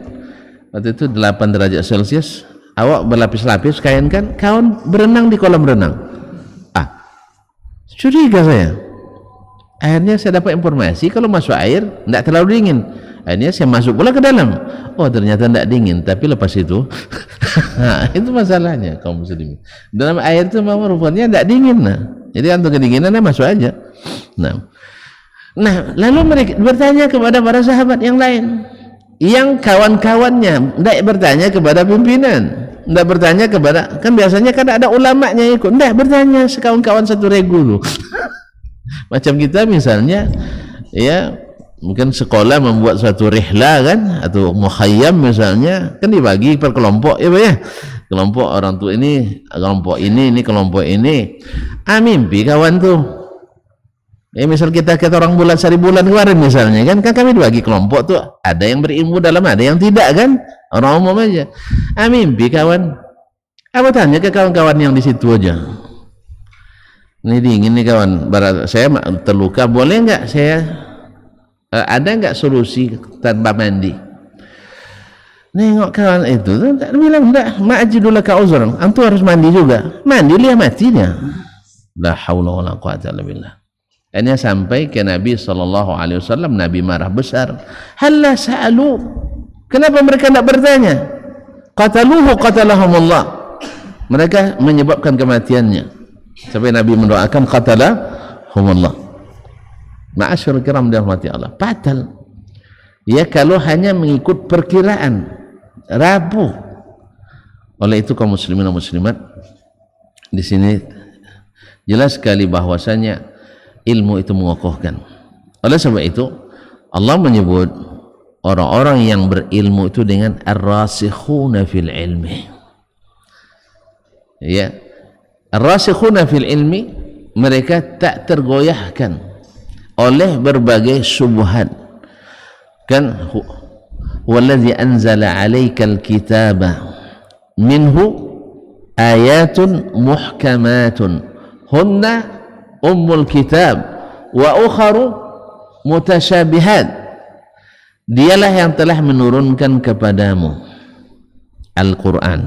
waktu itu 8 derajat Celcius, awak berlapis-lapis kain kan, kawan berenang di kolam renang. Curiga saya. Akhirnya saya dapat informasi kalau masuk air tidak terlalu dingin. Akhirnya saya masuk pula ke dalam. Oh, ternyata tidak dingin. Tapi lepas itu itu masalahnya kaum muslimin. Dalam air itu memang rupanya tidak dingin. Jadi untuk kedinginan masuk aja. Nah, lalu mereka bertanya kepada para sahabat yang lain, yang kawan-kawannya tidak bertanya kepada pimpinan, tidak bertanya kepada, kan biasanya kan ada ulamanya ikut, tidak bertanya sekawan-kawan satu regu dulu. Macam kita misalnya, ya mungkin sekolah membuat suatu rihla kan, atau mukhayyam misalnya, kan dibagi per kelompok ya Pak ya, kelompok orang tua ini, kelompok ini kelompok ini. Mimpi kawan tuh, Misal kita kata orang bulan sari bulan kemarin misalnya kan kami dibagi kelompok tuh, ada yang berilmu dalam, ada yang tidak kan, orang umum aja. Mimpi kawan, apa tanya ke kawan-kawan yang di situ aja, ini dingin nih kawan, saya terluka, boleh nggak saya ada nggak solusi tanpa mandi? Nengok kawan itu tak bilang enggak, ma'ajidullah ka uzran, antu harus mandi juga, mandi lihat matinya. La haula wala quwata illa billah. Hanya sampai ke Nabi SAW, Nabi marah besar. Halla sa'alu, kenapa mereka tidak bertanya? Qataluhu qatalahumullah, mereka menyebabkan kematiannya. Sampai Nabi mendoakan qatalahumullah. Ma'asyur kiram dirahmati Allah. Batal ya kalau hanya mengikut perkiraan, rapuh. Oleh itu kaum muslimin dan muslimat, di sini jelas sekali bahwasanya ilmu itu mengokohkan. Oleh sebab itu Allah menyebut orang-orang yang berilmu itu dengan ar-rasikhuna fil ilmi. Ya, ar-rasikhuna fil ilmi, mereka tak tergoyahkan oleh berbagai syubhat. Kan wallazi anzala 'alaikal kitaba minhu ayatun muhkamatun hunna ummul kitab wa ukharu mutasyabihat. Dialah yang telah menurunkan kepadamu Al-Quran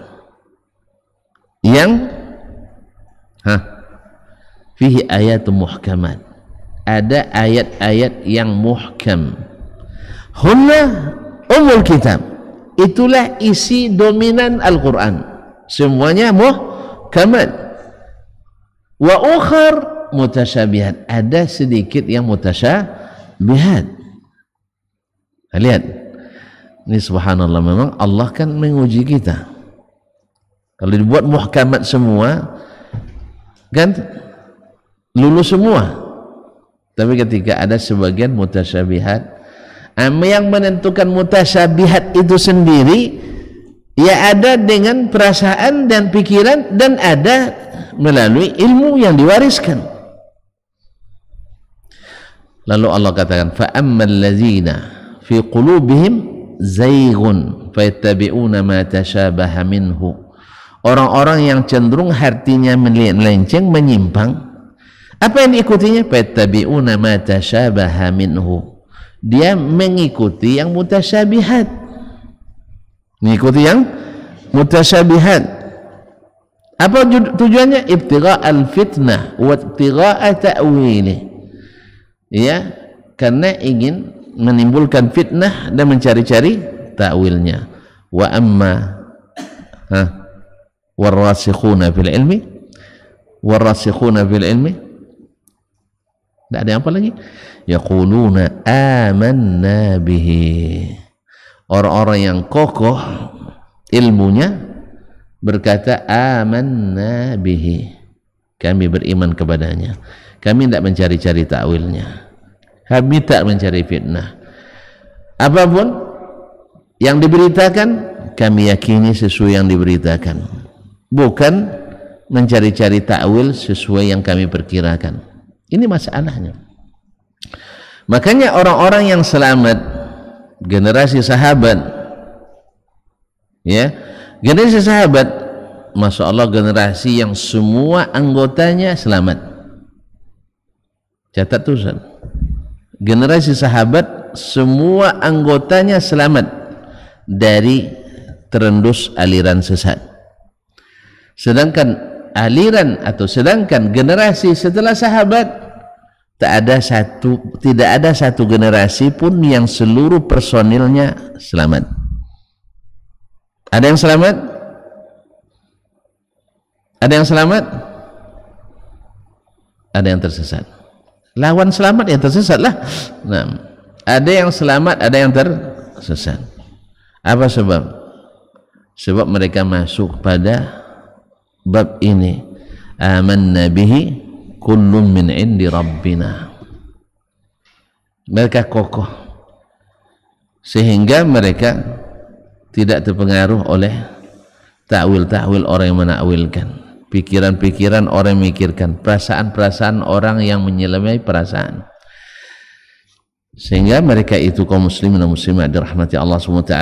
yang fihi ayatun muhkamat, ada ayat-ayat yang muhkam. Hunna ummul kitab, itulah isi dominan Al-Quran, semuanya muhkamat. Wa ukhar mutasyabihat, ada sedikit yang mutasyabihat. Lihat ini, subhanallah, memang Allah kan menguji kita. Kalau dibuat muhkamat semua kan lulus semua, tapi ketika ada sebagian mutasyabihat, yang menentukan mutasyabihat itu sendiri ya ada dengan perasaan dan pikiran, dan ada melalui ilmu yang diwariskan. Lalu Allah katakan, فَأَمَّا الَّذِينَ فِي قُلُوبِهِمْ زَيْغٌ فَيَتَّبِعُونَ مَا تَشَابَهَ مِنْهُ. Orang-orang yang cenderung hatinya melenceng, menyimpang, apa yang diikutinya? فَيَتَّبِعُونَ مَا تَشَابَهَ مِنْهُ, dia mengikuti yang mutasyabihat, mengikuti yang mutasyabihat. Apa tujuannya? Ibtigha'al fitnah wa ibtigha'a ta'wilih. Ya, karena ingin menimbulkan fitnah dan mencari-cari takwilnya. Wa amma warasikhuna fil ilmi, warasikhuna fil ilmi, tidak ada apa lagi, yaquluna amanna bihi, orang-orang yang kokoh ilmunya berkata amanna bihi, kami beriman kepadanya, kami tidak mencari-cari takwilnya, kami tak mencari fitnah, apapun yang diberitakan kami yakini sesuai yang diberitakan, bukan mencari-cari takwil sesuai yang kami perkirakan. Ini masalahnya. Makanya orang-orang yang selamat, generasi sahabat, ya, generasi sahabat, masya Allah, generasi yang semua anggotanya selamat. Catat tulisan, generasi sahabat semua anggotanya selamat dari terendus aliran sesat. Sedangkan sedangkan generasi setelah sahabat tidak ada satu generasi pun yang seluruh personilnya selamat. Ada yang selamat? Ada yang selamat? Ada yang tersesat. Lawan selamat yang tersesat lah. Nah, ada yang selamat, ada yang tersesat. Apa sebab? Sebab mereka masuk pada bab ini, amanna bihi kullun min indi rabbina. Mereka kokoh sehingga mereka tidak terpengaruh oleh takwil-takwil orang yang menakwilkan. pikiran-pikiran orang yang memikirkan, perasaan-perasaan orang yang menyelami perasaan, sehingga mereka itu kaum muslimin dan muslimat dirahmati Allah SWT,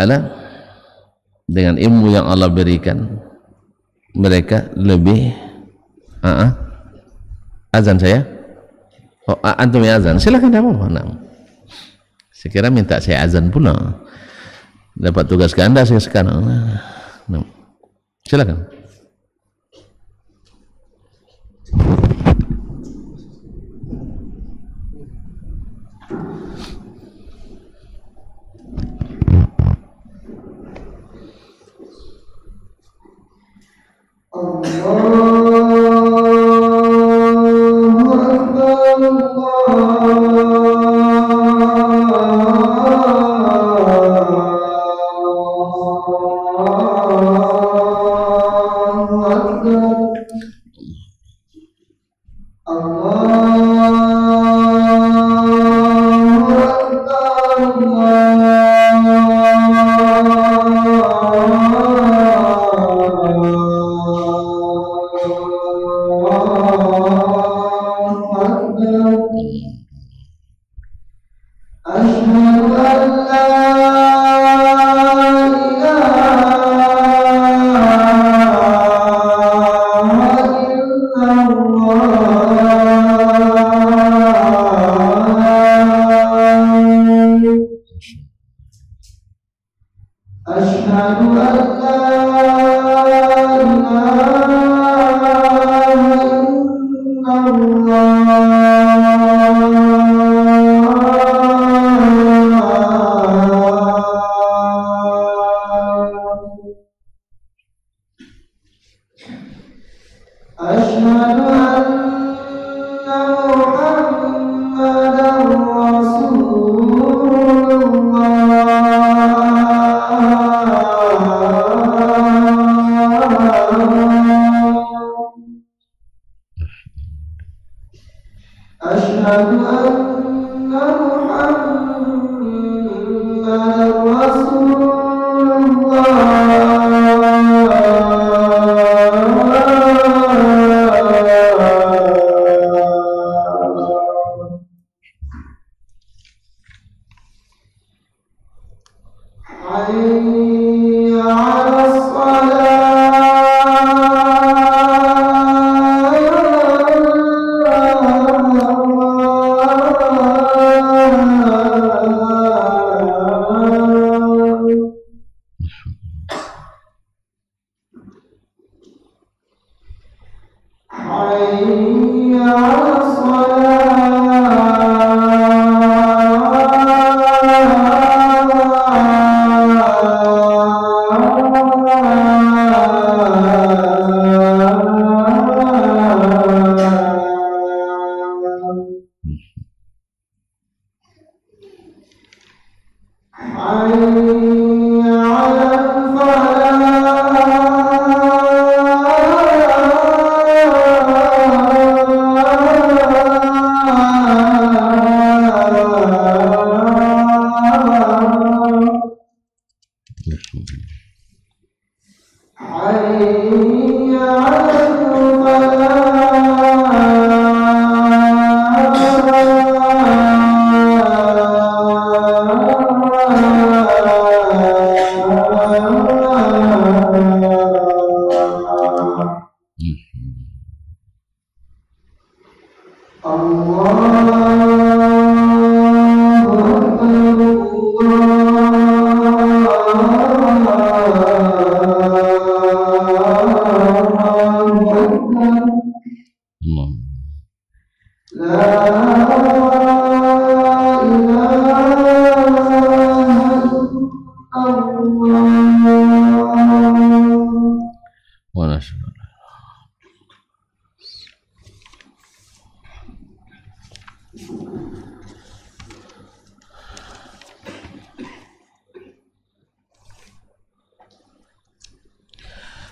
dengan ilmu yang Allah berikan mereka lebih azan saya. Oh, antum ya azan, silakan kamu. Saya kira minta saya azan pula. Dapat tugas ke Anda saya sekarang. Silakan.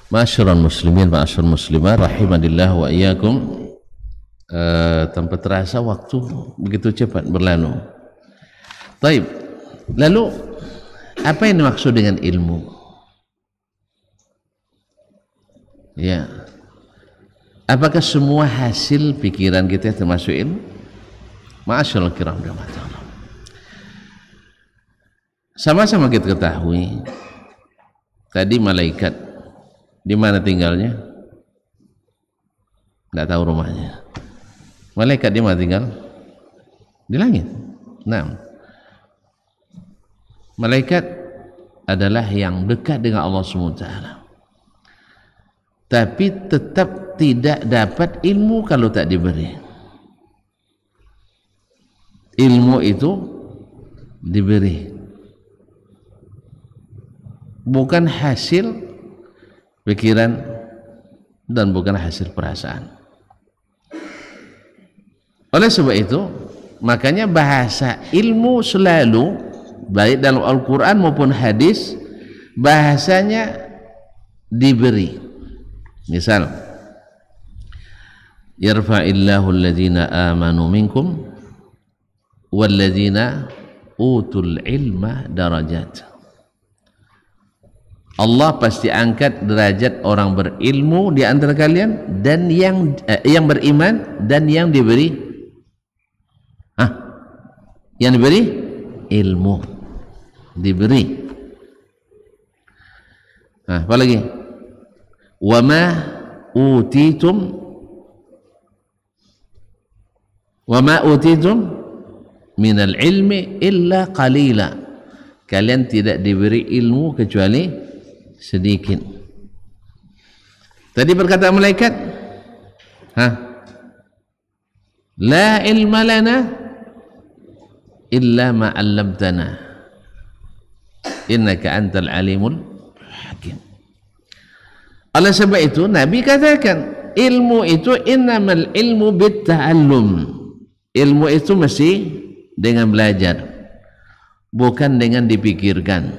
Ma'asyiral muslimin, ma'asyiral muslimat, rahimanillah wa iyyakum. Tanpa terasa waktu begitu cepat berlalu. Baik. Lalu apa yang dimaksud dengan ilmu? Ya. Apakah semua hasil pikiran kita termasuk ilmu? Ma'asyarul kiram rahmatullah. Sama-sama kita ketahui tadi malaikat di mana tinggalnya? Tidak tahu rumahnya. Malaikat di mana tinggal? Di langit. Nah, malaikat adalah yang dekat dengan Allah SWT, tapi tetap tidak dapat ilmu kalau tak diberi. Ilmu itu diberi, bukan hasil pikiran dan bukan hasil perasaan. Oleh sebab itu, makanya bahasa ilmu selalu baik dalam Al-Quran maupun hadis bahasanya diberi. Misal, yarfa'illahu alladhina amanu minkum walladhina utul ilma darajat. Allah pasti angkat derajat orang berilmu di antara kalian dan yang beriman dan yang diberi yang diberi ilmu, diberi. Apa lagi? Wa ma utitum minal ilmi illa qalila. Kalian tidak diberi ilmu kecuali sedikit. Tadi berkata malaikat, la ilma lana illa ma 'allamtana innaka antal alimul hakim. Oleh sebab itu Nabi katakan ilmu itu innamal ilmu bitta'allum. Ilmu itu mesti dengan belajar, bukan dengan dipikirkan.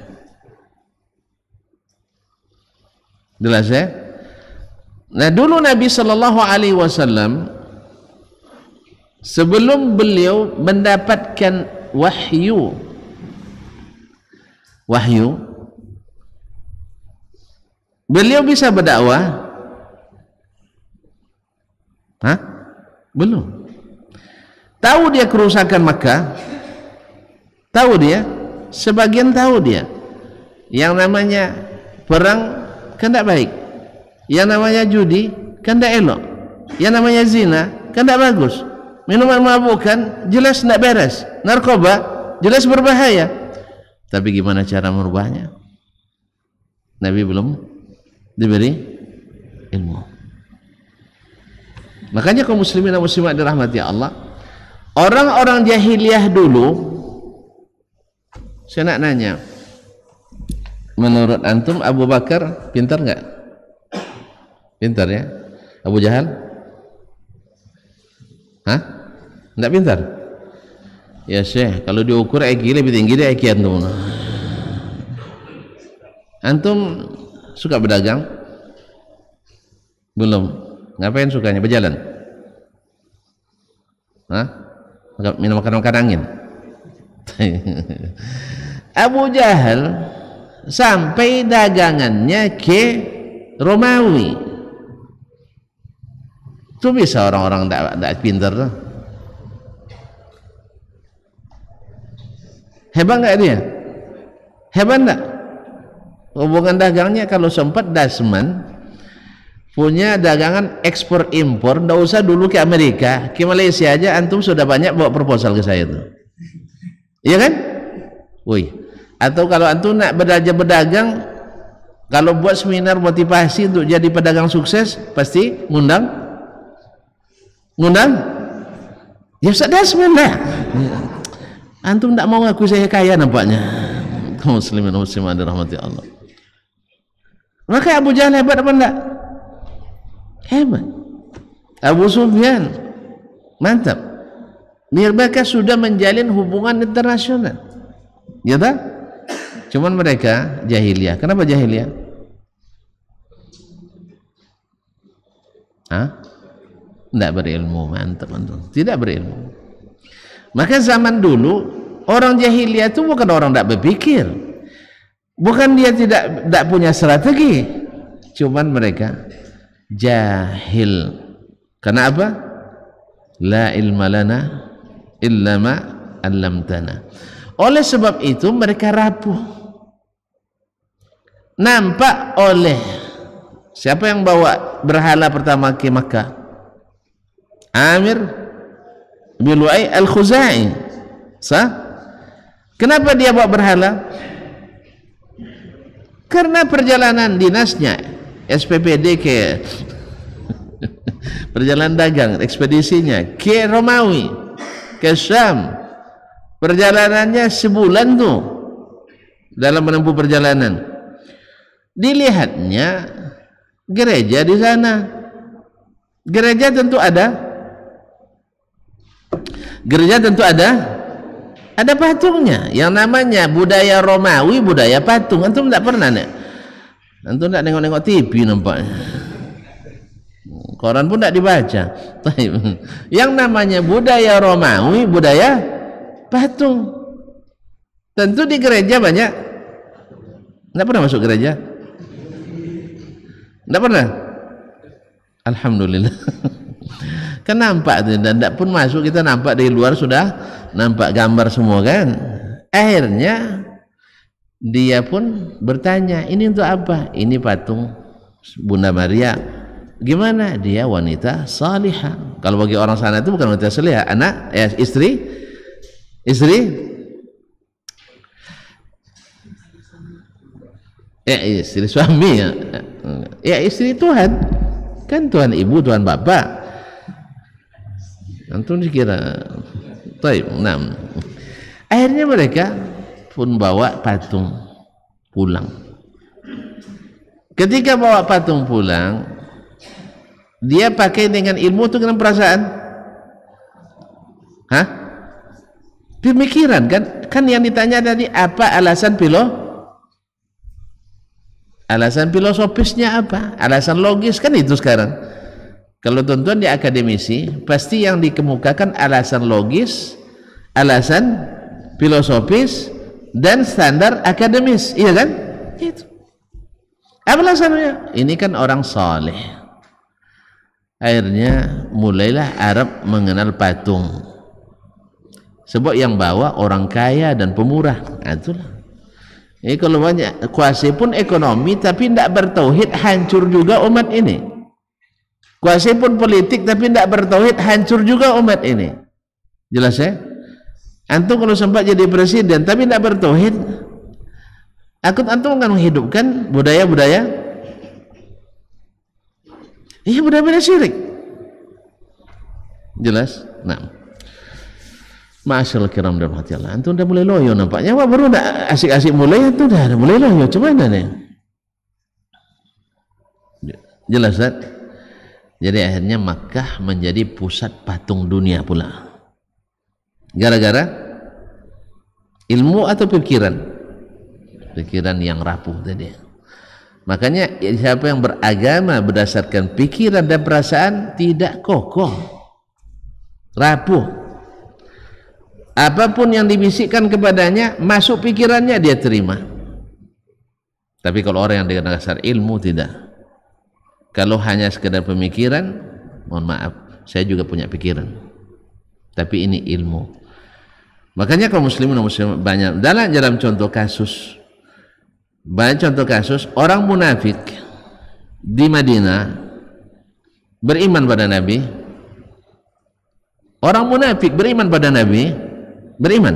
Jelas ya? Nah, dulu Nabi SAW sebelum beliau mendapatkan wahyu, beliau bisa berdakwah? Belum. Tahu dia kerusakan Makkah? Tahu dia? Sebagian tahu dia. Yang namanya perang kan tidak baik, yang namanya judi kan tidak elok, yang namanya zina kan tidak bagus, minuman mabukan jelas tidak beres, narkoba jelas berbahaya. Tapi gimana cara merubahnya? Nabi belum diberi ilmu. Makanya kaum muslimin dan muslimat dirahmati Allah, orang-orang jahiliyah dulu, saya nak nanya, menurut antum Abu Bakar pintar nggak? Pintar ya? Abu Jahal? Nggak pintar? Ya Syekh, kalau diukur IQ lebih tinggi dari IQ antum. Antum suka berdagang? Belum. Ngapain sukanya? Berjalan? Minum makan angin? Abu Jahal sampai dagangannya ke Romawi. Itu bisa orang-orang tidak pintar. Hebat nggak dia? Hebat nggak? Hubungan dagangnya kalau sempat Dasman punya dagangan ekspor impor, nggak usah dulu ke Amerika, ke Malaysia aja antum sudah banyak bawa proposal ke saya tuh. Iya kan? Woi. Atau kalau antum nak berdagang, kalau buat seminar motivasi untuk jadi pedagang sukses, pasti ngundang ya Ustaz Dasman lah. Antum tak mau ngaku saya kaya nampaknya. Kaum muslimin dan muslimat dirahmati Allah. Maka Abu Jahal hebat apa enggak? Hebat. Abu Sufyan mantap. Mereka sudah menjalin hubungan internasional, ya tak? Cuman mereka jahiliyah. Kenapa jahiliyah? Tidak berilmu, mantap antum. Tidak berilmu. Maka zaman dulu orang jahiliyah itu bukan orang tidak berpikir, bukan dia tidak punya strategi, cuman mereka jahil. Karena apa? La ilma lana illa ma 'allamtana. Oleh sebab itu mereka rapuh. Nampak oleh siapa yang bawa berhala pertama ke Makkah? Amir bin Lu'ay al-Khuzai. Sah? Kenapa dia bawa berhala? Karena perjalanan dinasnya SPPD ke perjalanan dagang ekspedisinya ke Romawi, ke Syam, perjalanannya sebulan tuh dalam menempuh perjalanan. Dilihatnya gereja di sana. Gereja tentu ada patungnya. Yang namanya budaya Romawi, budaya patung. Antum tidak pernah nih? Antum tidak nengok-nengok TV nampaknya. Koran pun tidak dibaca. Yang namanya budaya Romawi, budaya patung. Tentu di gereja banyak. Tidak pernah masuk gereja? Tidak pernah? Alhamdulillah. Kan nampak tuh, dan tidak pun masuk, kita nampak dari luar sudah nampak gambar semua kan. Akhirnya dia pun bertanya, ini untuk apa? Ini patung Bunda Maria. Gimana? Dia wanita salihah. Kalau bagi orang sana itu bukan wanita salihah, anak, ya, istri suami ya. Ya istri Tuhan. Kan Tuhan ibu, Tuhan bapak. Antum dikira taib. Nah, akhirnya mereka pun bawa patung pulang. Ketika bawa patung pulang, dia pakai dengan ilmu atau dengan perasaan? Hah? Pemikiran kan? Kan yang ditanya tadi apa alasan alasan filosofisnya apa? Alasan logis kan itu sekarang. Kalau tuan-tuan di akademisi, pasti yang dikemukakan alasan logis, alasan filosofis, dan standar akademis, iya kan? Itu. Apa alasannya? Ini kan orang saleh. Akhirnya mulailah Arab mengenal patung. Sebab yang bawa orang kaya dan pemurah. Nah, itulah. Ini kalau banyak kuasai pun ekonomi, tapi tidak bertauhid, hancur juga umat ini. Kuasai pun politik tapi tidak bertauhid, hancur juga umat ini. Jelas ya? Antum kalau sempat jadi presiden tapi tidak bertauhid, antum akan menghidupkan budaya-budaya, iya, budaya-budaya syirik. Jelas? Nah, Masyaallah kiram dalam hati Allah. Antum udah mulai loyo nampaknya. Wah, baru udah asik-asik mulai, itu udah mulai loyo. Cuman nih. Jelas kan? Jadi akhirnya Makkah menjadi pusat patung dunia pula. Gara-gara ilmu atau pikiran? Pikiran yang rapuh tadi. Makanya siapa yang beragama berdasarkan pikiran dan perasaan tidak kokoh, rapuh. Apapun yang dibisikkan kepadanya, masuk pikirannya dia terima. Tapi kalau orang yang dengan dasar ilmu tidak. Kalau hanya sekedar pemikiran, mohon maaf, saya juga punya pikiran, tapi ini ilmu. Makanya kaum muslimin dan muslimat banyak dalam contoh kasus, banyak contoh kasus orang munafik di Madinah beriman pada Nabi. Orang munafik beriman pada Nabi, beriman.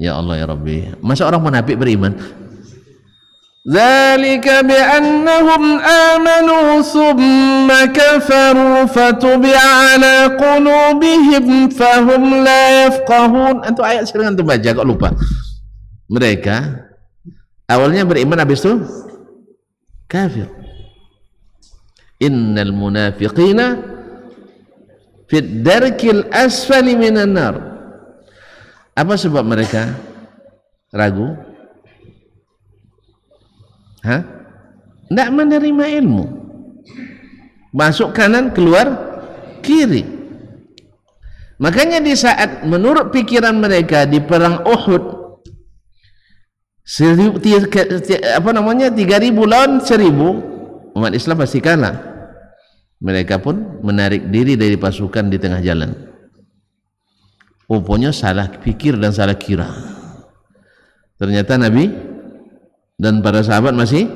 Ya Allah ya Rabbi, masa orang munafik beriman? ذلك بأنهم آمنوا ثم كفروا فتبع على قلوبهم فهم لا يفقهون. Itu ayat sering antum baca kok lupa. Mereka awalnya beriman, habis itu kafir. Innal munafiqina fi darkil asfali minan nar. Apa sebab mereka ragu? Tidak menerima ilmu, masuk kanan keluar kiri. Makanya di saat menurut pikiran mereka di perang Uhud 3.000 lawan 1.000, umat Islam pasti kalah. Mereka pun menarik diri dari pasukan di tengah jalan. Rupanya salah pikir dan salah kira. Ternyata Nabi dan para sahabat masih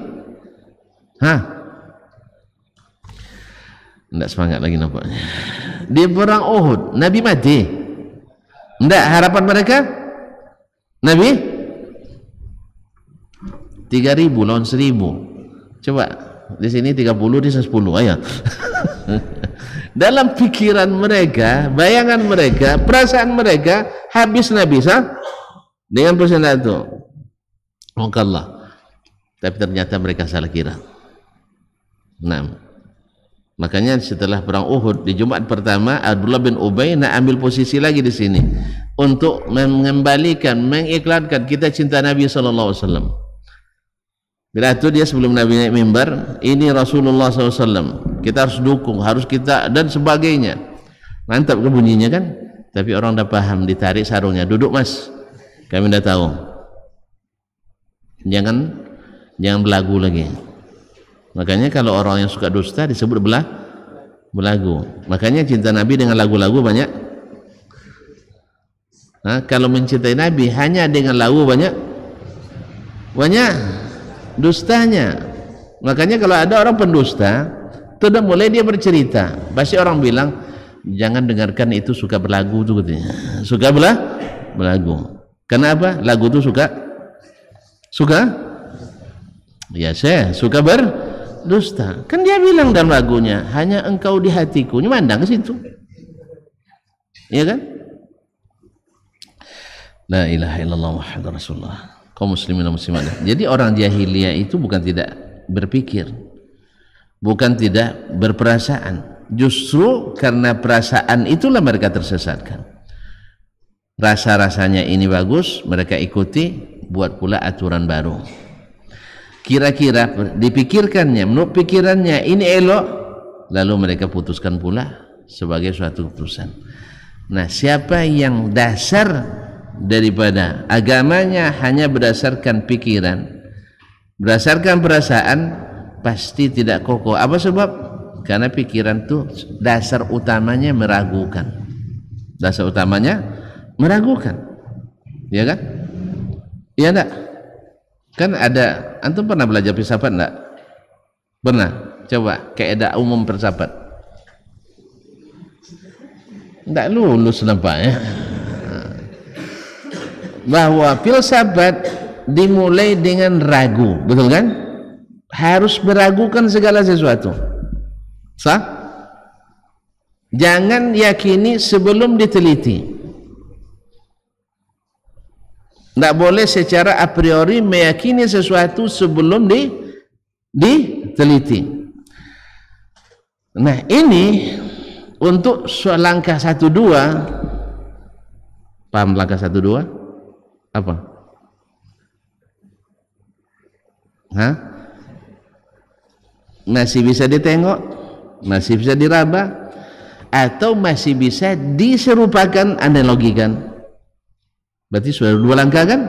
tidak semangat lagi nampaknya. Di perang Uhud Nabi mati. Tidak, harapan mereka Nabi 3.000 lawan 1.000. Coba di sini 30, di sana 10. Ayo. Dalam pikiran mereka, bayangan mereka, perasaan mereka, habis Nabi dengan persenjataan itu. Allah. Tapi ternyata mereka salah kira. Nah, makanya setelah perang Uhud di Jumat pertama, Abdullah bin Ubay nak ambil posisi lagi di sini untuk mengembalikan, mengiklankan kita cinta Nabi sallallahu alaihi wasallam. Bila itu dia sebelum Nabi naik mimbar, ini Rasulullah SAW, kita harus dukung, harus kita dan sebagainya. Mantap ke bunyinya kan? Tapi orang dah paham, ditarik sarungnya, duduk mas, kami dah tahu. Jangan belagu lagi. Makanya kalau orang yang suka dusta disebut belagu. Makanya cinta Nabi dengan lagu-lagu banyak. Kalau mencintai Nabi hanya dengan lagu banyak dustanya. Makanya kalau ada orang pendusta, sudah mulai dia bercerita, pasti orang bilang jangan dengarkan itu, suka berlagu tuh katanya. Suka berlagu. Kenapa? Lagu itu suka? Ya saya suka berdusta. Kan dia bilang dalam lagunya, hanya engkau di hatiku. Ini mandang ke situ. Iya kan? La ilaha illallah Muhammadur Rasulullah. Kaum muslimin dan muslimat. Jadi orang jahiliyah itu bukan tidak berpikir, bukan tidak berperasaan. Justru karena perasaan itulah mereka tersesatkan. Rasa-rasanya ini bagus, mereka ikuti, buat pula aturan baru. Kira-kira dipikirkannya, menurut pikirannya ini elok, lalu mereka putuskan pula sebagai suatu keputusan. Nah, siapa yang dasar daripada agamanya hanya berdasarkan pikiran, berdasarkan perasaan, pasti tidak kokoh. Apa sebab? Karena pikiran itu dasar utamanya meragukan. Dasar utamanya meragukan. Ya kan? Iya enggak? Kan ada, antum pernah belajar filsafat enggak? Pernah? Coba kaidah umum filsafat. Enggak lulus nampaknya. Bahwa filsafat dimulai dengan ragu, betul kan? Harus meragukan segala sesuatu. Sah? Jangan yakini sebelum diteliti. Tidak boleh secara a priori meyakini sesuatu sebelum diteliti. Nah, ini untuk langkah 1-2. Paham langkah 1-2? Apa? Masih bisa ditengok, masih bisa diraba, atau masih bisa diserupakan, analogikan. Berarti sudah 2 langkah kan?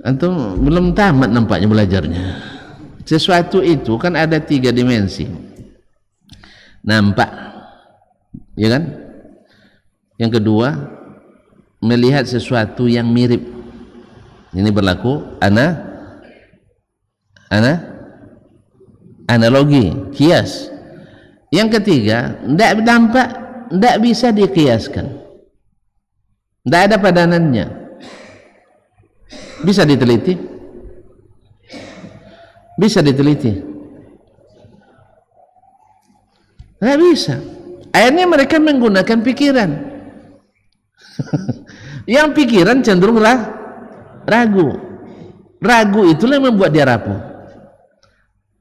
Antum belum tamat nampaknya belajarnya. Sesuatu itu kan ada 3 dimensi. Nampak, ya kan? Yang kedua, melihat sesuatu yang mirip. Ini berlaku analogi, kias. Yang ketiga, tidak nampak, tidak bisa dikiaskan, tidak ada padanannya. Bisa diteliti, bisa diteliti, tidak bisa. Akhirnya mereka menggunakan pikiran. Yang pikiran cenderung ragu. Ragu itulah yang membuat dia rapuh.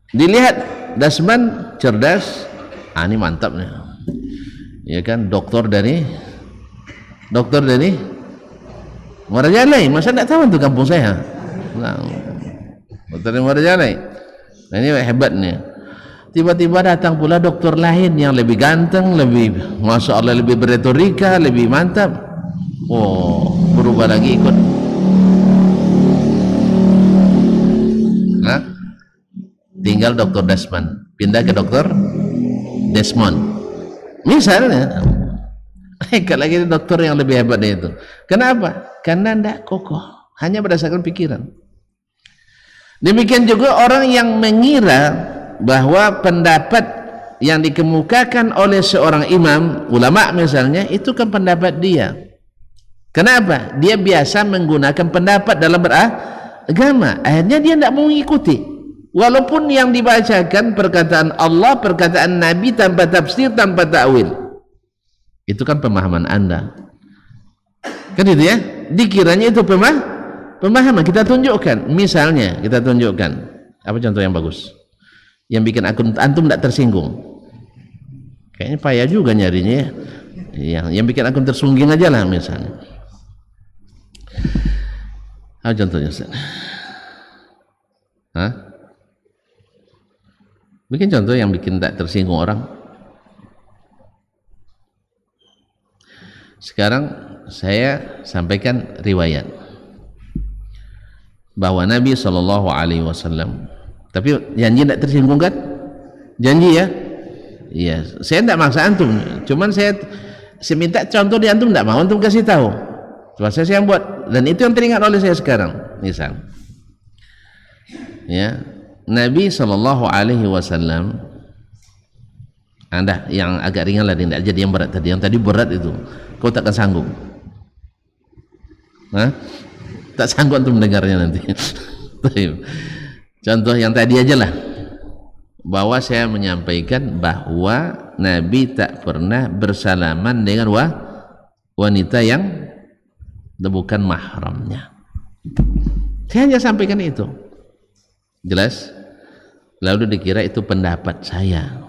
Dilihat Dasman cerdas, ini mantap nih. Ya kan, doktor dari Muarajalai. Masa tidak tahu tuh kampung saya? Doktor dari Muarajalai. Nah, ini hebat nih. Tiba-tiba datang pula dokter lain yang lebih ganteng, lebih, masya Allah, lebih beretorika, lebih mantap. Oh, berubah lagi ikut. Tinggal Dr. Dasman. pindah ke dokter Desmond misalnya. Lagi dokter yang lebih hebat dari itu. Kenapa? Karena tidak kokoh, hanya berdasarkan pikiran. Demikian juga orang yang mengira bahwa pendapat yang dikemukakan oleh seorang imam, ulama misalnya, itu kan pendapat dia. Kenapa? Dia biasa menggunakan pendapat dalam beragama. Akhirnya dia tidak mau mengikuti. Walaupun yang dibacakan perkataan Allah, perkataan Nabi tanpa tafsir, tanpa ta'wil. Itu kan pemahaman Anda. Kan itu ya? Dikiranya itu pemahaman. Kita tunjukkan. Misalnya, kita tunjukkan. Apa contoh yang bagus? Yang bikin antum tidak tersinggung. Kayaknya payah juga nyarinya ya. Yang bikin akun tersungging aja lah misalnya. Apa contohnya Ustaz? Hah? Bikin contoh yang bikin tak tersinggung orang. Sekarang saya sampaikan riwayat bahwa Nabi SAW, tapi janji tidak tersinggung kan? Janji ya? Iya, saya tidak maksa antum, cuman saya minta contoh di antum, tidak mau antum kasih tahu. Cuma saya yang buat, dan itu yang teringat oleh saya sekarang. Misal, ya, Nabi SAW, Anda yang agak ringan lah, tidak jadi yang berat tadi. Yang tadi berat itu, kau takkan sanggup. Hah? Tak sanggup untuk mendengarnya nanti. Contoh yang tadi aja lah, bahwa saya menyampaikan bahwa Nabi tak pernah bersalaman dengan wanita yang bukan mahramnya. Saya hanya sampaikan itu, jelas. Lalu dikira itu pendapat saya.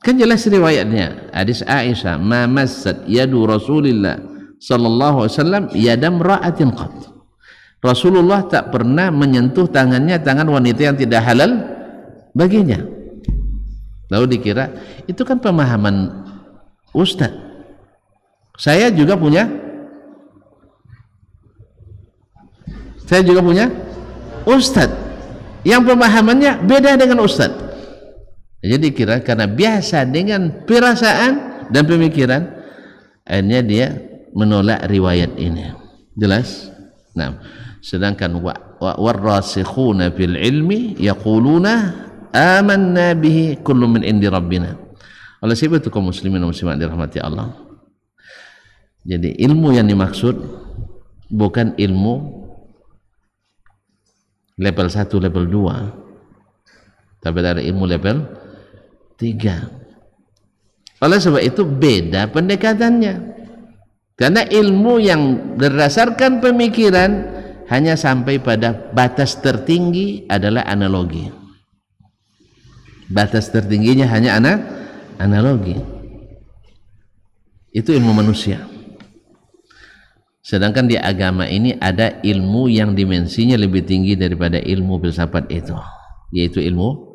Kan jelas riwayatnya, hadis Aisyah, ma massat yadu Rasulillah sallallahu alaihi wasallam yadam ra'atin qat. Rasulullah tak pernah menyentuh tangannya tangan wanita yang tidak halal baginya. Lalu dikira itu kan pemahaman ustaz. Saya juga punya ustaz yang pemahamannya beda dengan ustaz. Jadi kira karena biasa dengan perasaan dan pemikiran, akhirnya dia menolak riwayat ini. Jelas? Nah, sedangkan warrasikhuna fil ilmi yaquluna amanna bihi kullu min indi rabbina. Oleh sebab itu kaum muslimin dan muslimat dirahmati Allah. Jadi ilmu yang dimaksud bukan ilmu level 1, level 2, tapi ada ilmu level 3. Oleh sebab itu beda pendekatannya. Karena ilmu yang berdasarkan pemikiran hanya sampai pada batas tertinggi adalah analogi. Batas tertingginya hanya analogi. Itu ilmu manusia. Sedangkan di agama ini ada ilmu yang dimensinya lebih tinggi daripada ilmu filsafat itu, yaitu ilmu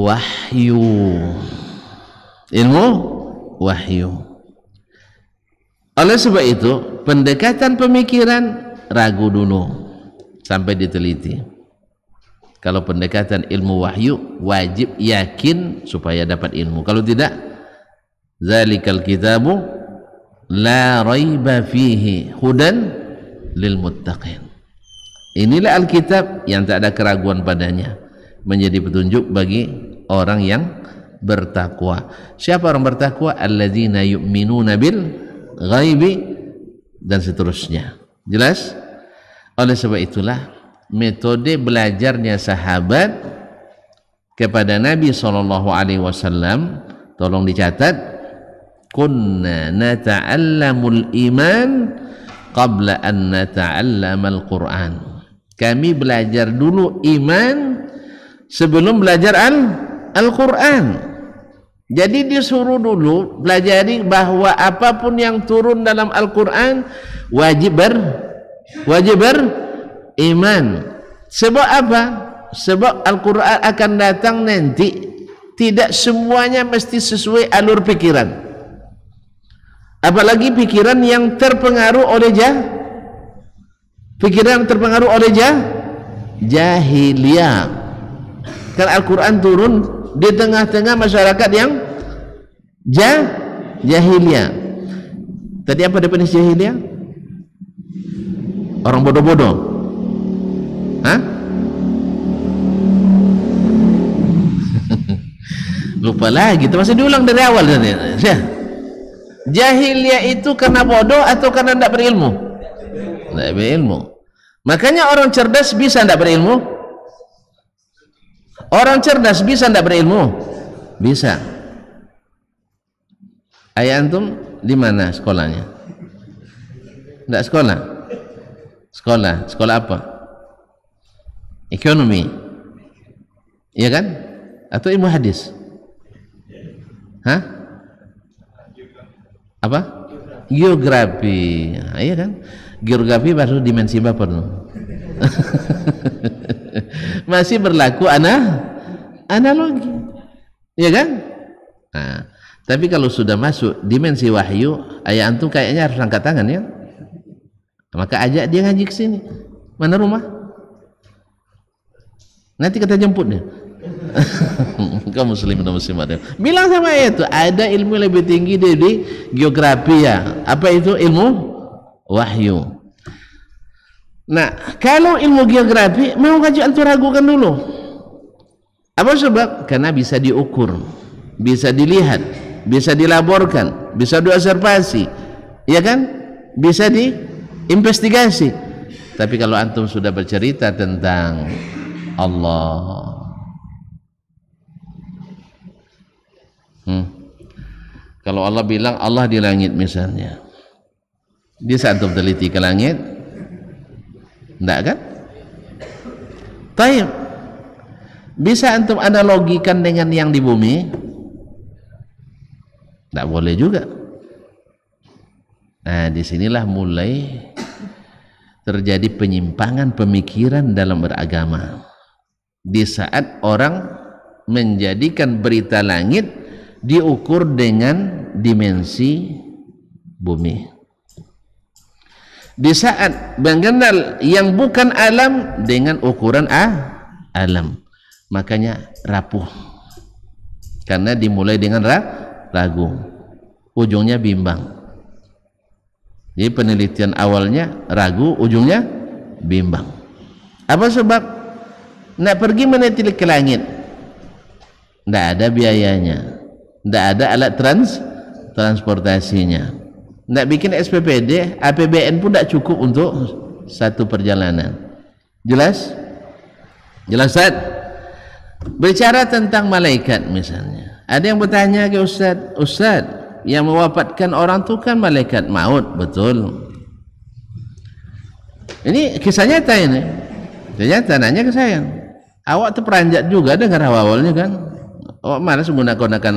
wahyu. Ilmu wahyu. Oleh sebab itu pendekatan pemikiran ragu dulu sampai diteliti. Kalau pendekatan ilmu wahyu wajib yakin supaya dapat ilmu. Kalau tidak, zalikal kitabu la raiba fihi hudan lil muttaqin. Inilah Alkitab yang tak ada keraguan padanya, menjadi petunjuk bagi orang yang bertakwa. Siapa orang bertakwa? Alladzina yu'minuna bil ghaibi, dan seterusnya. Jelas? Oleh sebab itulah metode belajarnya sahabat kepada Nabi SAW, tolong dicatat, kunna nata'allamul iman qabla an nata'allamal Qur'an. Kami belajar dulu iman sebelum belajar Al-Quran. Jadi disuruh dulu pelajari bahwa apapun yang turun dalam Al-Quran wajib beriman. Sebab apa? Sebab Al-Quran akan datang nanti, tidak semuanya mesti sesuai alur pikiran. Apalagi pikiran yang terpengaruh oleh Pikiran terpengaruh oleh jahiliyah. Kan Al-Quran turun di tengah-tengah masyarakat yang jahiliyah. Tadi apa definisi jahiliyah? Orang bodoh-bodoh. Hah? Lupa lagi, itu masih diulang dari awal tadi. Jahiliyah itu karena bodoh atau karena tidak berilmu? Tidak berilmu. Makanya orang cerdas bisa tidak berilmu? Orang cerdas bisa tidak berilmu? Bisa. Ayah antum di mana sekolahnya? Tidak sekolah? Sekolah apa? Ekonomi, iya kan? Atau ilmu hadis? Hah? Apa? Geografi. Iya kan? Geografi baru dimensi berapa no? Masih berlaku analogi, iya kan? Nah, tapi kalau sudah masuk dimensi wahyu, ayah antum kayaknya harus angkat tangan ya. Maka ajak dia ngaji ke sini. Mana rumah? Nanti kita jemput dia. Kaum muslim dan muslimat, bilang sama itu ada ilmu lebih tinggi dari geografi ya. Apa itu? Ilmu wahyu. Nah, kalau ilmu geografi mau ngaji antum ragukan dulu. Apa sebab? Karena bisa diukur, bisa dilihat, bisa dilaporkan, bisa diobservasi, ya kan? Bisa diinvestigasi. Tapi kalau antum sudah bercerita tentang Allah, kalau Allah bilang Allah di langit misalnya, bisa antum teliti ke langit? Enggak kan? Taib. Bisa antum analogikan dengan yang di bumi? Enggak boleh juga. Nah, disinilah mulai terjadi penyimpangan pemikiran dalam beragama. Di saat orang menjadikan berita langit diukur dengan dimensi bumi. Di saat mengenal yang bukan alam dengan ukuran alam, makanya rapuh. Karena dimulai dengan ragu, ujungnya bimbang. Jadi penelitian awalnya ragu, ujungnya bimbang. Apa sebab? Nak pergi meneliti ke langit, tidak ada biayanya, tidak ada alat transportasinya, tidak bikin SPPD, APBN pun tidak cukup untuk satu perjalanan. Jelas? Jelas, Ustaz? Bicara tentang malaikat misalnya, ada yang bertanya ke Ustaz, yang mewafatkan orang itu kan malaikat maut, betul? Ini kisah nyata ini. Ternyata nanya ke saya, awak terperanjat juga dengar awal-awalnya kan? Awak malas menggunakan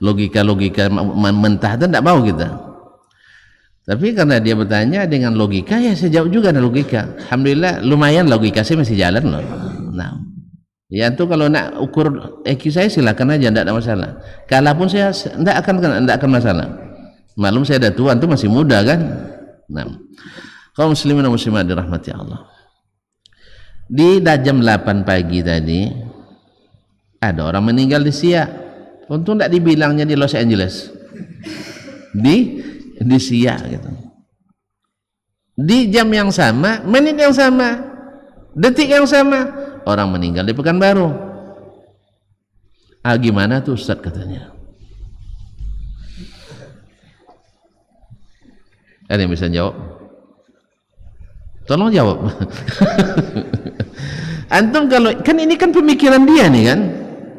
logika mentah itu tidak mau kita. Tapi karena dia bertanya dengan logika, ya saya jawab juga dengan logika. Alhamdulillah lumayan logika saya masih jalan loh. Nah, ya itu kalau nak ukur EQ saya silakan aja, tidak ada masalah. Kalaupun saya tidak akan masalah. Maklum saya dah tua, itu masih muda kan. Nah, kaum muslimin dan muslimat dirahmati Allah. Di jam 8 pagi tadi ada orang meninggal di Siak. Untung tidak dibilangnya di Los Angeles, di Siak gitu. Di jam yang sama, menit yang sama, detik yang sama, orang meninggal di Pekanbaru. Gimana tuh Ustaz katanya? Ada yang bisa jawab? Tolong jawab. Antum kalau kan ini kan pemikiran dia nih kan.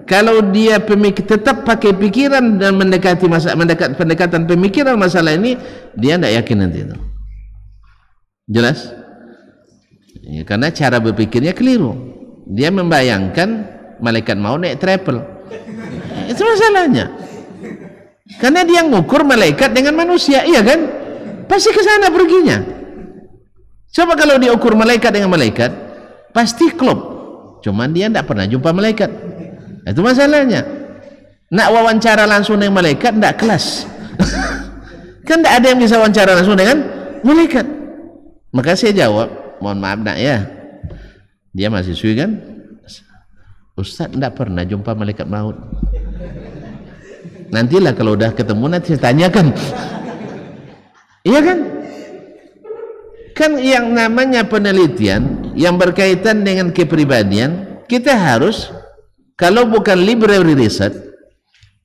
Kalau dia tetap pakai pikiran dan pendekatan pemikiran masalah ini, dia tidak yakin nanti itu. Jelas? Ya, karena cara berpikirnya keliru. Dia membayangkan malaikat mau naik travel. Itu masalahnya. Karena dia ngukur malaikat dengan manusia, iya kan? Pasti ke sana perginya. Coba kalau diukur malaikat dengan malaikat, pasti klop. Cuman dia tidak pernah jumpa malaikat. Itu masalahnya. Nak wawancara langsung dengan malaikat tidak kelas. Kan tidak ada yang bisa wawancara langsung dengan malaikat. Maka saya jawab, mohon maaf nak ya, dia mahasiswi kan, Ustaz tidak pernah jumpa malaikat maut. Nantilah kalau udah ketemu nanti saya tanyakan. Iya kan? Kan yang namanya penelitian yang berkaitan dengan kepribadian, kita harus, kalau bukan library research,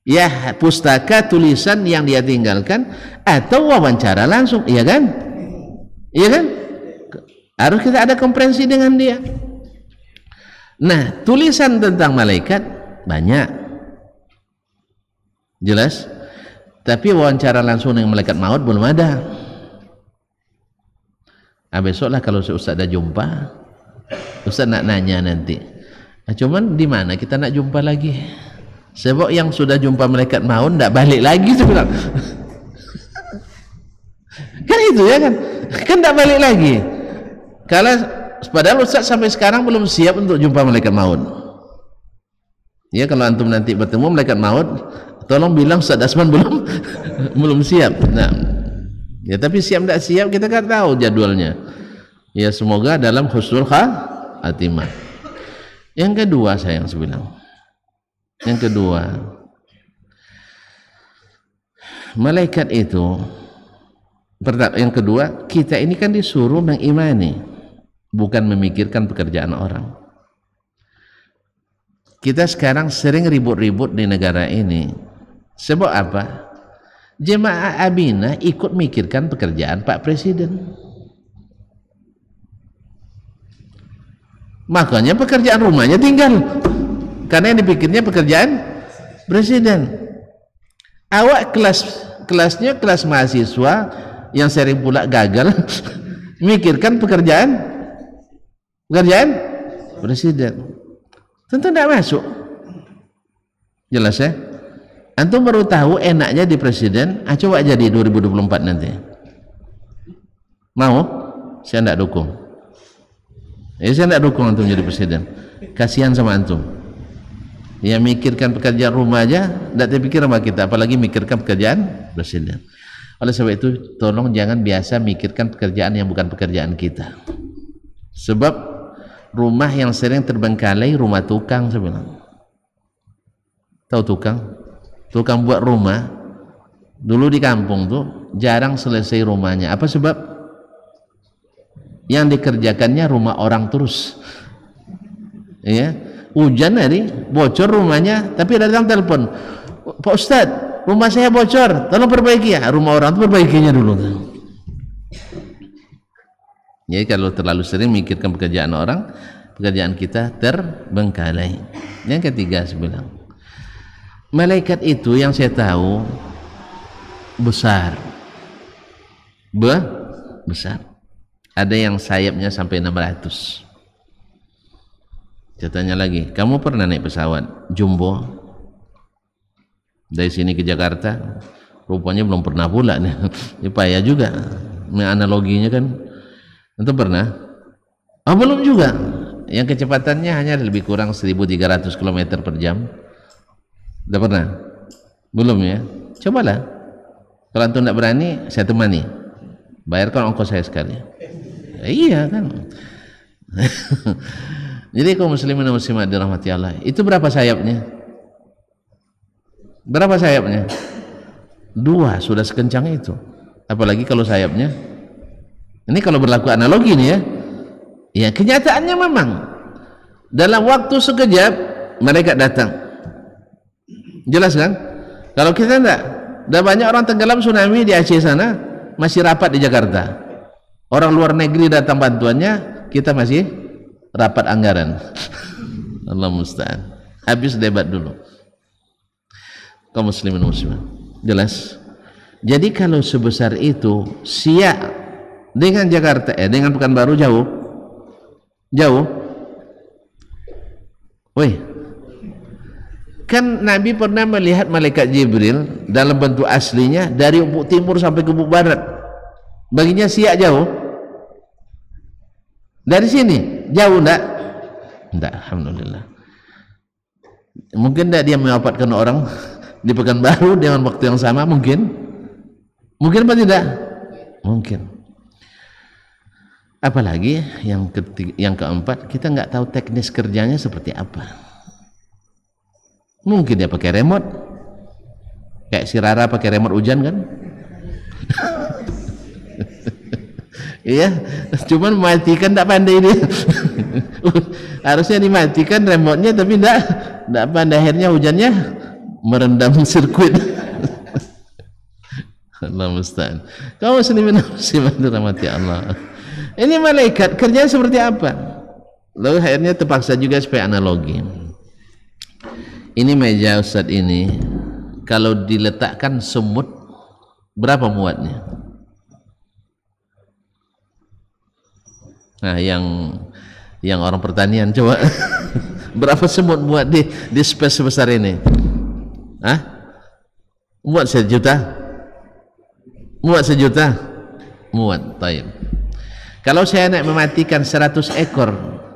ya pustaka tulisan yang dia tinggalkan atau wawancara langsung, iya kan? Iya kan? Harus kita ada komprehensi dengan dia. Nah, tulisan tentang malaikat banyak, jelas, tapi wawancara langsung dengan malaikat maut belum ada. Besoklah kalau Ustaz dah jumpa, Ustaz nak nanya nanti. Cuman di mana kita nak jumpa lagi? Sebab yang sudah jumpa malaikat maut tidak balik lagi, saya bilang. Kan itu ya kan? Kan tidak balik lagi. Kalau padahal Ustaz sampai sekarang belum siap untuk jumpa malaikat maut. Ya, kalau antum nanti bertemu malaikat maut, tolong bilang Ustaz Asman belum siap. Nah, ya tapi siap tidak siap kita kan tahu jadwalnya. Ya semoga dalam husnul khatimah. Yang kedua saya bilang, yang kedua, malaikat itu, yang kedua, kita ini kan disuruh mengimani, bukan memikirkan pekerjaan orang. Kita sekarang sering ribut-ribut di negara ini. Sebab apa? Jemaah Abina ikut mikirkan pekerjaan Pak Presiden. Makanya pekerjaan rumahnya tinggal. Karena yang dipikirnya pekerjaan Presiden. Awak kelasnya kelas mahasiswa yang sering pula gagal mikirkan pekerjaan Presiden. Tentu tidak masuk. Jelas ya? Antum baru tahu enaknya di presiden, coba jadi 2024 nanti. Mau? Saya tidak dukung. Saya tidak dukung antum jadi presiden. Kasihan sama antum. Ya mikirkan pekerjaan rumah aja, tidak terpikir sama kita, apalagi mikirkan pekerjaan presiden. Oleh sebab itu, tolong jangan biasa mikirkan pekerjaan yang bukan pekerjaan kita. Sebab rumah yang sering terbengkalai rumah tukang, saya bilang. Tahu tukang? Tukang buat rumah dulu di kampung tuh jarang selesai rumahnya. Apa sebab? Yang dikerjakannya rumah orang terus. Ya, hujan hari bocor rumahnya, tapi datang telepon, Pak Ustadz, rumah saya bocor, tolong perbaiki ya. Rumah orang itu perbaikinya dulu. Jadi kalau terlalu sering mikirkan pekerjaan orang, pekerjaan kita terbengkalai. Yang ketiga saya bilang, malaikat itu yang saya tahu besar, besar. Ada yang sayapnya sampai 600. Saya tanya lagi, kamu pernah naik pesawat jumbo dari sini ke Jakarta? Rupanya belum pernah pula nih. Ini payah juga. Analoginya kan, itu pernah? Oh belum juga. Yang kecepatannya hanya lebih kurang 1.300 km per jam. Udah pernah? Belum ya? Cobalah. Kalau antum tidak berani, saya temani. Bayarkan ongkos saya sekali. Ya, iya kan? Jadi kaum muslimin dan muslimat dirahmati Allah, itu berapa sayapnya? Berapa sayapnya? 2, sudah sekencang itu. Apalagi kalau sayapnya, ini kalau berlaku analogi nih ya. Ya kenyataannya memang dalam waktu sekejap malaikat datang. Jelas kan? Kalau kita enggak, ada banyak orang tenggelam tsunami di Aceh sana, masih rapat di Jakarta. Orang luar negeri datang bantuannya, kita masih rapat anggaran. Allah musta'an. Habis debat dulu. Kaum muslimin muslimat. Jelas? Jadi kalau sebesar itu, Siak dengan Jakarta, dengan Pekanbaru jauh? Jauh? Woi, kan Nabi pernah melihat malaikat Jibril dalam bentuk aslinya dari ufuk timur sampai ke ufuk barat. Baginya Siak jauh? Dari sini jauh enggak? Enggak, alhamdulillah. Mungkin enggak dia mewafatkan orang di Pekanbaru dengan waktu yang sama? Mungkin apa tidak? Mungkin. Apalagi yang keempat, kita nggak tahu teknis kerjanya seperti apa. Mungkin dia pakai remote, kayak si Rara pakai remote hujan kan? Iya, cuman mematikan tak pandai dia. Harusnya dimatikan remote-nya, tapi tidak pandai, akhirnya hujannya merendam sirkuit. Allah musta'an. Kaum muslimin rahmati Allah. Ini malaikat kerjanya seperti apa? Lalu akhirnya terpaksa juga supaya analogi. Ini meja Ustaz ini, kalau diletakkan semut, berapa muatnya? Nah, yang orang pertanian coba berapa semut muat di space sebesar ini? Hah? Muat 1 juta? Muat 1 juta? Muat, taib. Kalau saya nak mematikan 100 ekor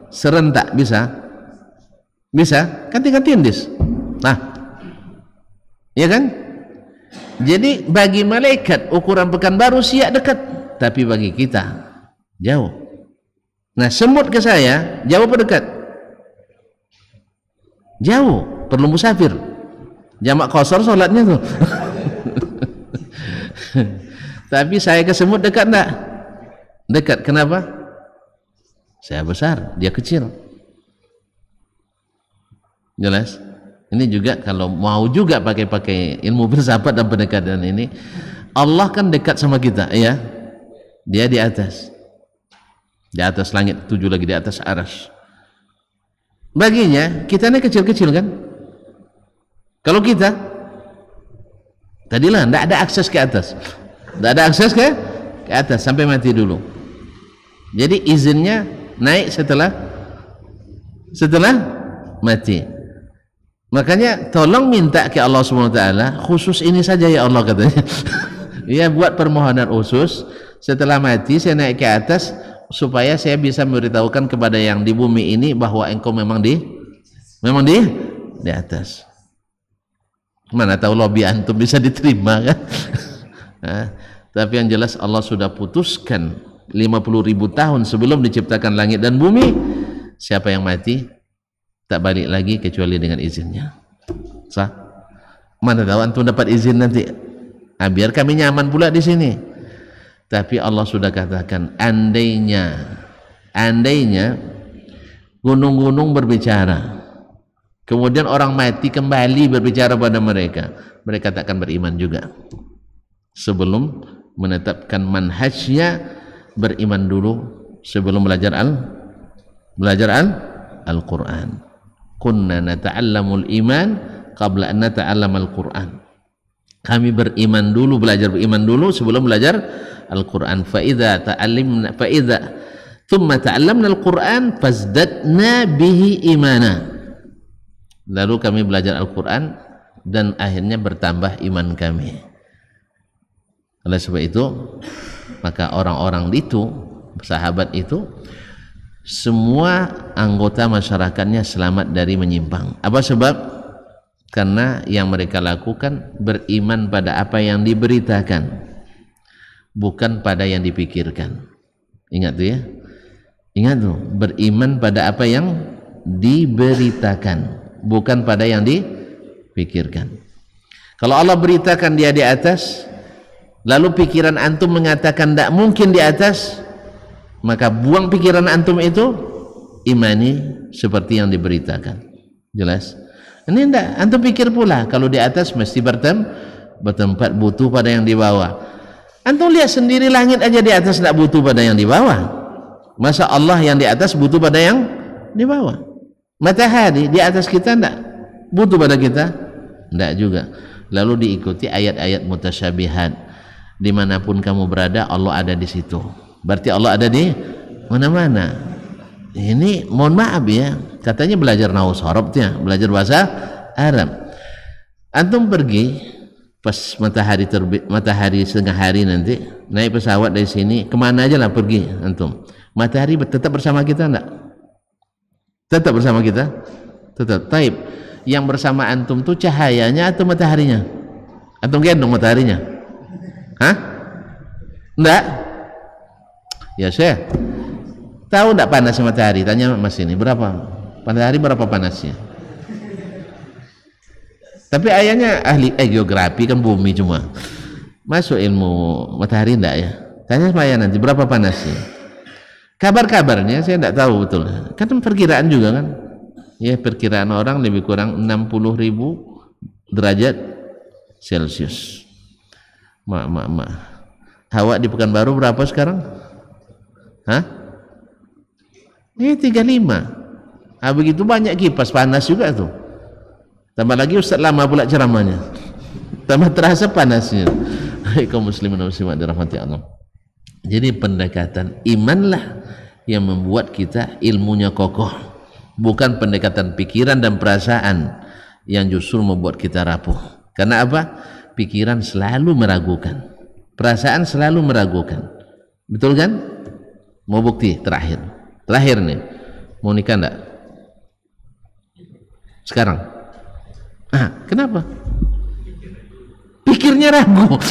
serentak, bisa? Bisa? Kan tinggal tindis. Nah, ya kan? Jadi bagi malaikat ukuran Pekanbaru siap dekat, tapi bagi kita jauh. Nah, semut ke saya jauh apa dekat? Jauh, perlu musafir. Jamak qasar solatnya tuh. Tapi saya ke semut dekat enggak? Dekat. Kenapa? Saya besar, dia kecil. Jelas? Ini juga kalau mau juga pakai ilmu filsafat dan pendekatan ini, Allah kan dekat sama kita, ya. Dia di atas langit 7 lagi, di atas arsy. Baginya kita ini kecil-kecil kan? Kalau kita tadilah tidak ada akses ke atas, tidak ada akses ke atas sampai mati dulu. Jadi izinnya naik setelah mati. Makanya tolong minta ke Allah SWT, khusus ini saja ya Allah, katanya. Ya, buat permohonan khusus setelah mati saya naik ke atas, supaya saya bisa memberitahukan kepada yang di bumi ini bahwa engkau memang di atas. Mana tahu lobby antum bisa diterima kan? Nah, tapi yang jelas Allah sudah putuskan 50.000 tahun sebelum diciptakan langit dan bumi, siapa yang mati tak balik lagi kecuali dengan izinnya. Sah? Mana tahu antum dapat izin nanti. Nah, biar kami nyaman pula di sini. Tapi Allah sudah katakan, andainya gunung-gunung berbicara, kemudian orang mati kembali berbicara pada mereka tak akan beriman juga. Sebelum menetapkan manhajnya, beriman dulu sebelum belajar Al-Quran. Kunna nata'allamul iman qabla an nata'allamal Quran. Kami beriman dulu, belajar beriman dulu sebelum belajar Al-Quran. Fa'idha thumma ta'allamna Al-Quran fazdadna bihi imana. Lalu kami belajar Al-Quran dan akhirnya bertambah iman kami. Oleh sebab itu, maka orang-orang itu, sahabat itu, semua anggota masyarakatnya selamat dari menyimpang. Apa sebab? Karena yang mereka lakukan beriman pada apa yang diberitakan, bukan pada yang dipikirkan. Ingat tuh ya, ingat tuh, beriman pada apa yang diberitakan, bukan pada yang dipikirkan. Kalau Allah beritakan dia di atas, lalu pikiran antum mengatakan tidak mungkin di atas, maka buang pikiran antum itu, imani seperti yang diberitakan. Jelas? Ini tidak, antum pikir pula kalau di atas mesti bertempat, butuh pada yang di bawah. Antum lihat sendiri langit aja di atas tidak butuh pada yang di bawah. Masa Allah yang di atas butuh pada yang di bawah? Matahari di atas kita tidak butuh pada kita? Tidak juga. Lalu diikuti ayat-ayat mutasyabihat. Dimanapun kamu berada, Allah ada di situ. Berarti Allah ada di mana-mana. Ini mohon maaf ya, katanya belajar nahwu sorobnya, belajar bahasa Arab. Antum pergi pas matahari terbit, matahari setengah hari nanti, naik pesawat dari sini, kemana aja lah pergi antum. Matahari tetap bersama kita enggak? Tetap bersama kita? Tetap. Taib. Yang bersama antum tuh cahayanya atau mataharinya? Antum gendong mataharinya? Hah? Enggak? Ya Syekh, Tahu tidak panasnya matahari? Tanya Mas ini, berapa matahari, berapa panasnya? Tapi ayahnya ahli geografi kan, bumi cuma masuk ilmu matahari enggak ya? Tanya sama ayah nanti berapa panasnya. Kabar-kabarnya saya tidak tahu betul, kan perkiraan juga kan ya, perkiraan orang lebih kurang 60.000 derajat Celcius. Hawa di Pekanbaru berapa sekarang? Hah? 35. Begitu banyak kipas panas juga tuh. Tambah lagi Ustaz lama pula ceramahnya, tambah terasa panasnya. Kaum muslimin dan muslimat dirahmati Allah. Jadi pendekatan imanlah yang membuat kita ilmunya kokoh, bukan pendekatan pikiran dan perasaan yang justru membuat kita rapuh. Karena apa? Pikiran selalu meragukan, perasaan selalu meragukan. Betul kan? Mau bukti terakhir nih, mau nikah enggak sekarang? Kenapa? Pikirnya ragu.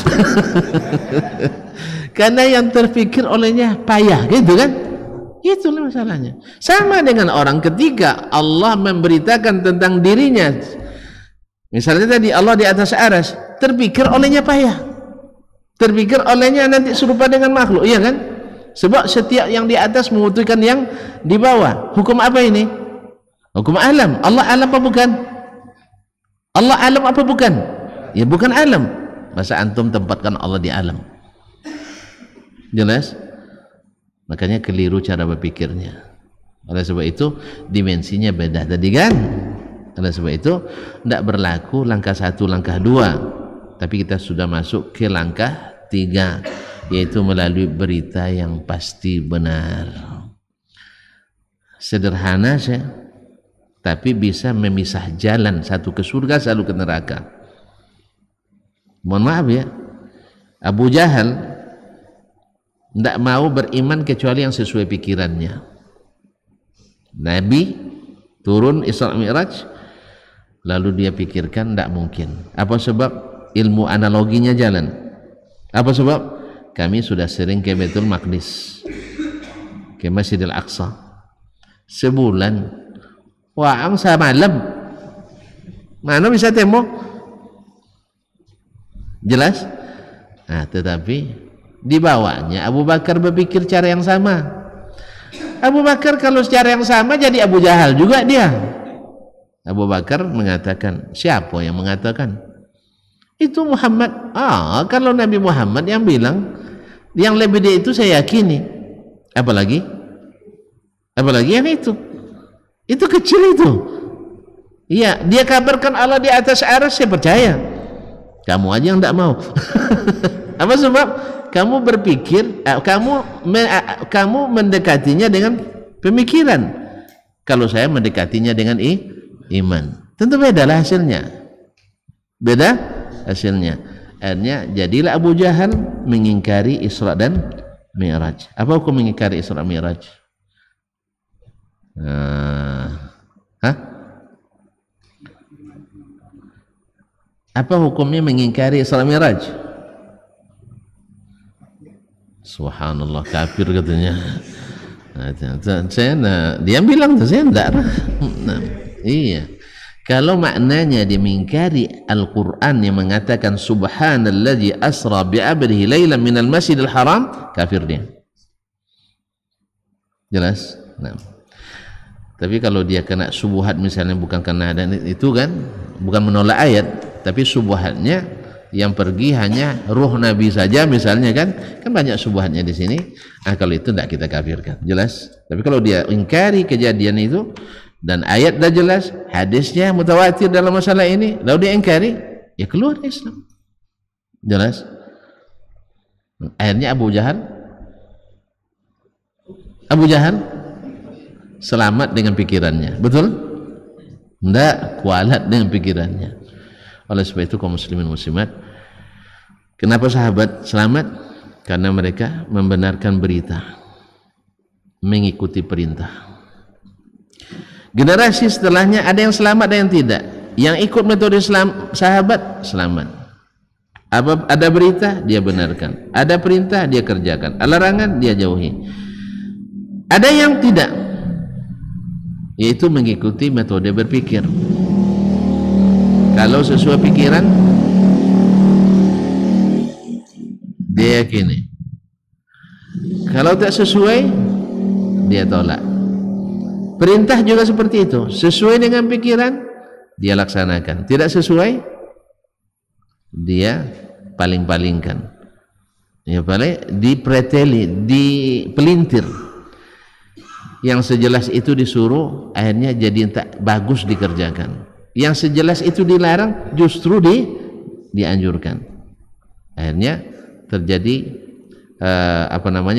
Karena yang terpikir olehnya payah, gitu kan? Itulah masalahnya. Sama dengan orang ketika Allah memberitakan tentang dirinya, misalnya tadi Allah di atas aras, terpikir olehnya payah, terpikir olehnya nanti serupa dengan makhluk, iya kan? Sebab setiap yang di atas membutuhkan yang di bawah. Hukum apa ini? Hukum alam. Allah alam apa bukan? Allah alam apa bukan? Ya bukan alam. Masa antum tempatkan Allah di alam? Jelas? Makanya keliru cara berpikirnya. Oleh sebab itu dimensinya beda tadi kan? Oleh sebab itu tidak berlaku langkah 1, langkah 2, tapi kita sudah masuk ke langkah 3, yaitu melalui berita yang pasti benar. Sederhana sih, tapi bisa memisah jalan, satu ke surga, satu ke neraka. Mohon maaf ya, Abu Jahal tidak mau beriman kecuali yang sesuai pikirannya. Nabi turun Isra Mi'raj, lalu dia pikirkan tidak mungkin. Apa sebab? Ilmu analoginya jalan. Apa sebab? Kami sudah sering ke Baitul Maqdis, ke Masjidil Aqsa, sebulan, waang semalam, mana bisa tembok? Jelas? Nah, tetapi dibawanya Abu Bakar berpikir cara yang sama. Abu Bakar kalau secara yang sama jadi Abu Jahal juga dia. Abu Bakar mengatakan, siapa yang mengatakan? Itu Muhammad. Kalau Nabi Muhammad yang bilang, yang lebih dia itu saya yakini. Apalagi yang itu kecil itu. Iya, dia kabarkan Allah di atas arsy, saya percaya. Kamu aja yang tidak mau. Apa sebab? Kamu berpikir, kamu mendekatinya dengan pemikiran. Kalau saya mendekatinya dengan iman, tentu bedalah hasilnya. Beda hasilnya. Akhirnya jadilah Abu Jahal mengingkari Isra dan Mi'raj. Apa hukum mengingkari Isra Mi'raj? Apa hukumnya mengingkari Isra Mi'raj? Subhanallah, kafir katanya. Dia bilang tuh, saya enggak. Iya. Kalau maknanya dia mengingkari Al-Quran yang mengatakan Subhanalladzi asra bi'abdihi lailan minal masjidil haram, kafir dia. Jelas? Nah. Tapi kalau dia kena subuhat misalnya, bukan karena ada itu kan, bukan menolak ayat, tapi subuhatnya yang pergi hanya ruh Nabi saja misalnya kan banyak subuhatnya di sini. Kalau itu tidak kita kafirkan, jelas. Tapi kalau dia ingkari kejadian itu dan ayat dah jelas, hadisnya mutawatir dalam masalah ini, lalu dia ingkari, ya keluar Islam. Jelas. Akhirnya Abu Jahal selamat dengan pikirannya, betul? Tidak kualat dengan pikirannya. Oleh sebab itu kaum muslimin muslimat, kenapa sahabat selamat? Karena mereka membenarkan berita, mengikuti perintah. Generasi setelahnya ada yang selamat, ada yang tidak. Yang ikut metode sahabat selamat. Ada berita dia benarkan, ada perintah dia kerjakan, ada larangan dia jauhi. Ada yang tidak, yaitu mengikuti metode berpikir. Kalau sesuai pikiran dia yakini, kalau tak sesuai dia tolak. Perintah juga seperti itu, sesuai dengan pikiran dia laksanakan, tidak sesuai dia paling-palingkan, ya paling dipreteli, dipelintir. Yang sejelas itu disuruh, akhirnya jadi tak bagus dikerjakan. Yang sejelas itu dilarang, justru dianjurkan. Akhirnya terjadi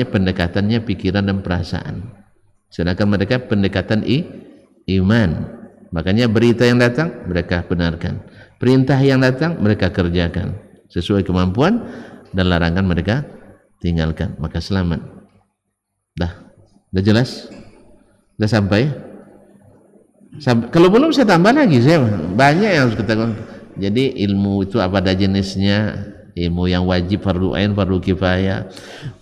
pendekatannya pikiran dan perasaan. Sedangkan mereka pendekatan iman. Makanya berita yang datang mereka benarkan, perintah yang datang mereka kerjakan sesuai kemampuan, dan larangan mereka tinggalkan, maka selamat. Udah jelas? Udah sampai? Kalau belum saya tambah lagi, saya banyak yang harus kita. Jadi ilmu itu apa ada jenisnya, ilmu yang wajib, fardu ain, fardu kifayah,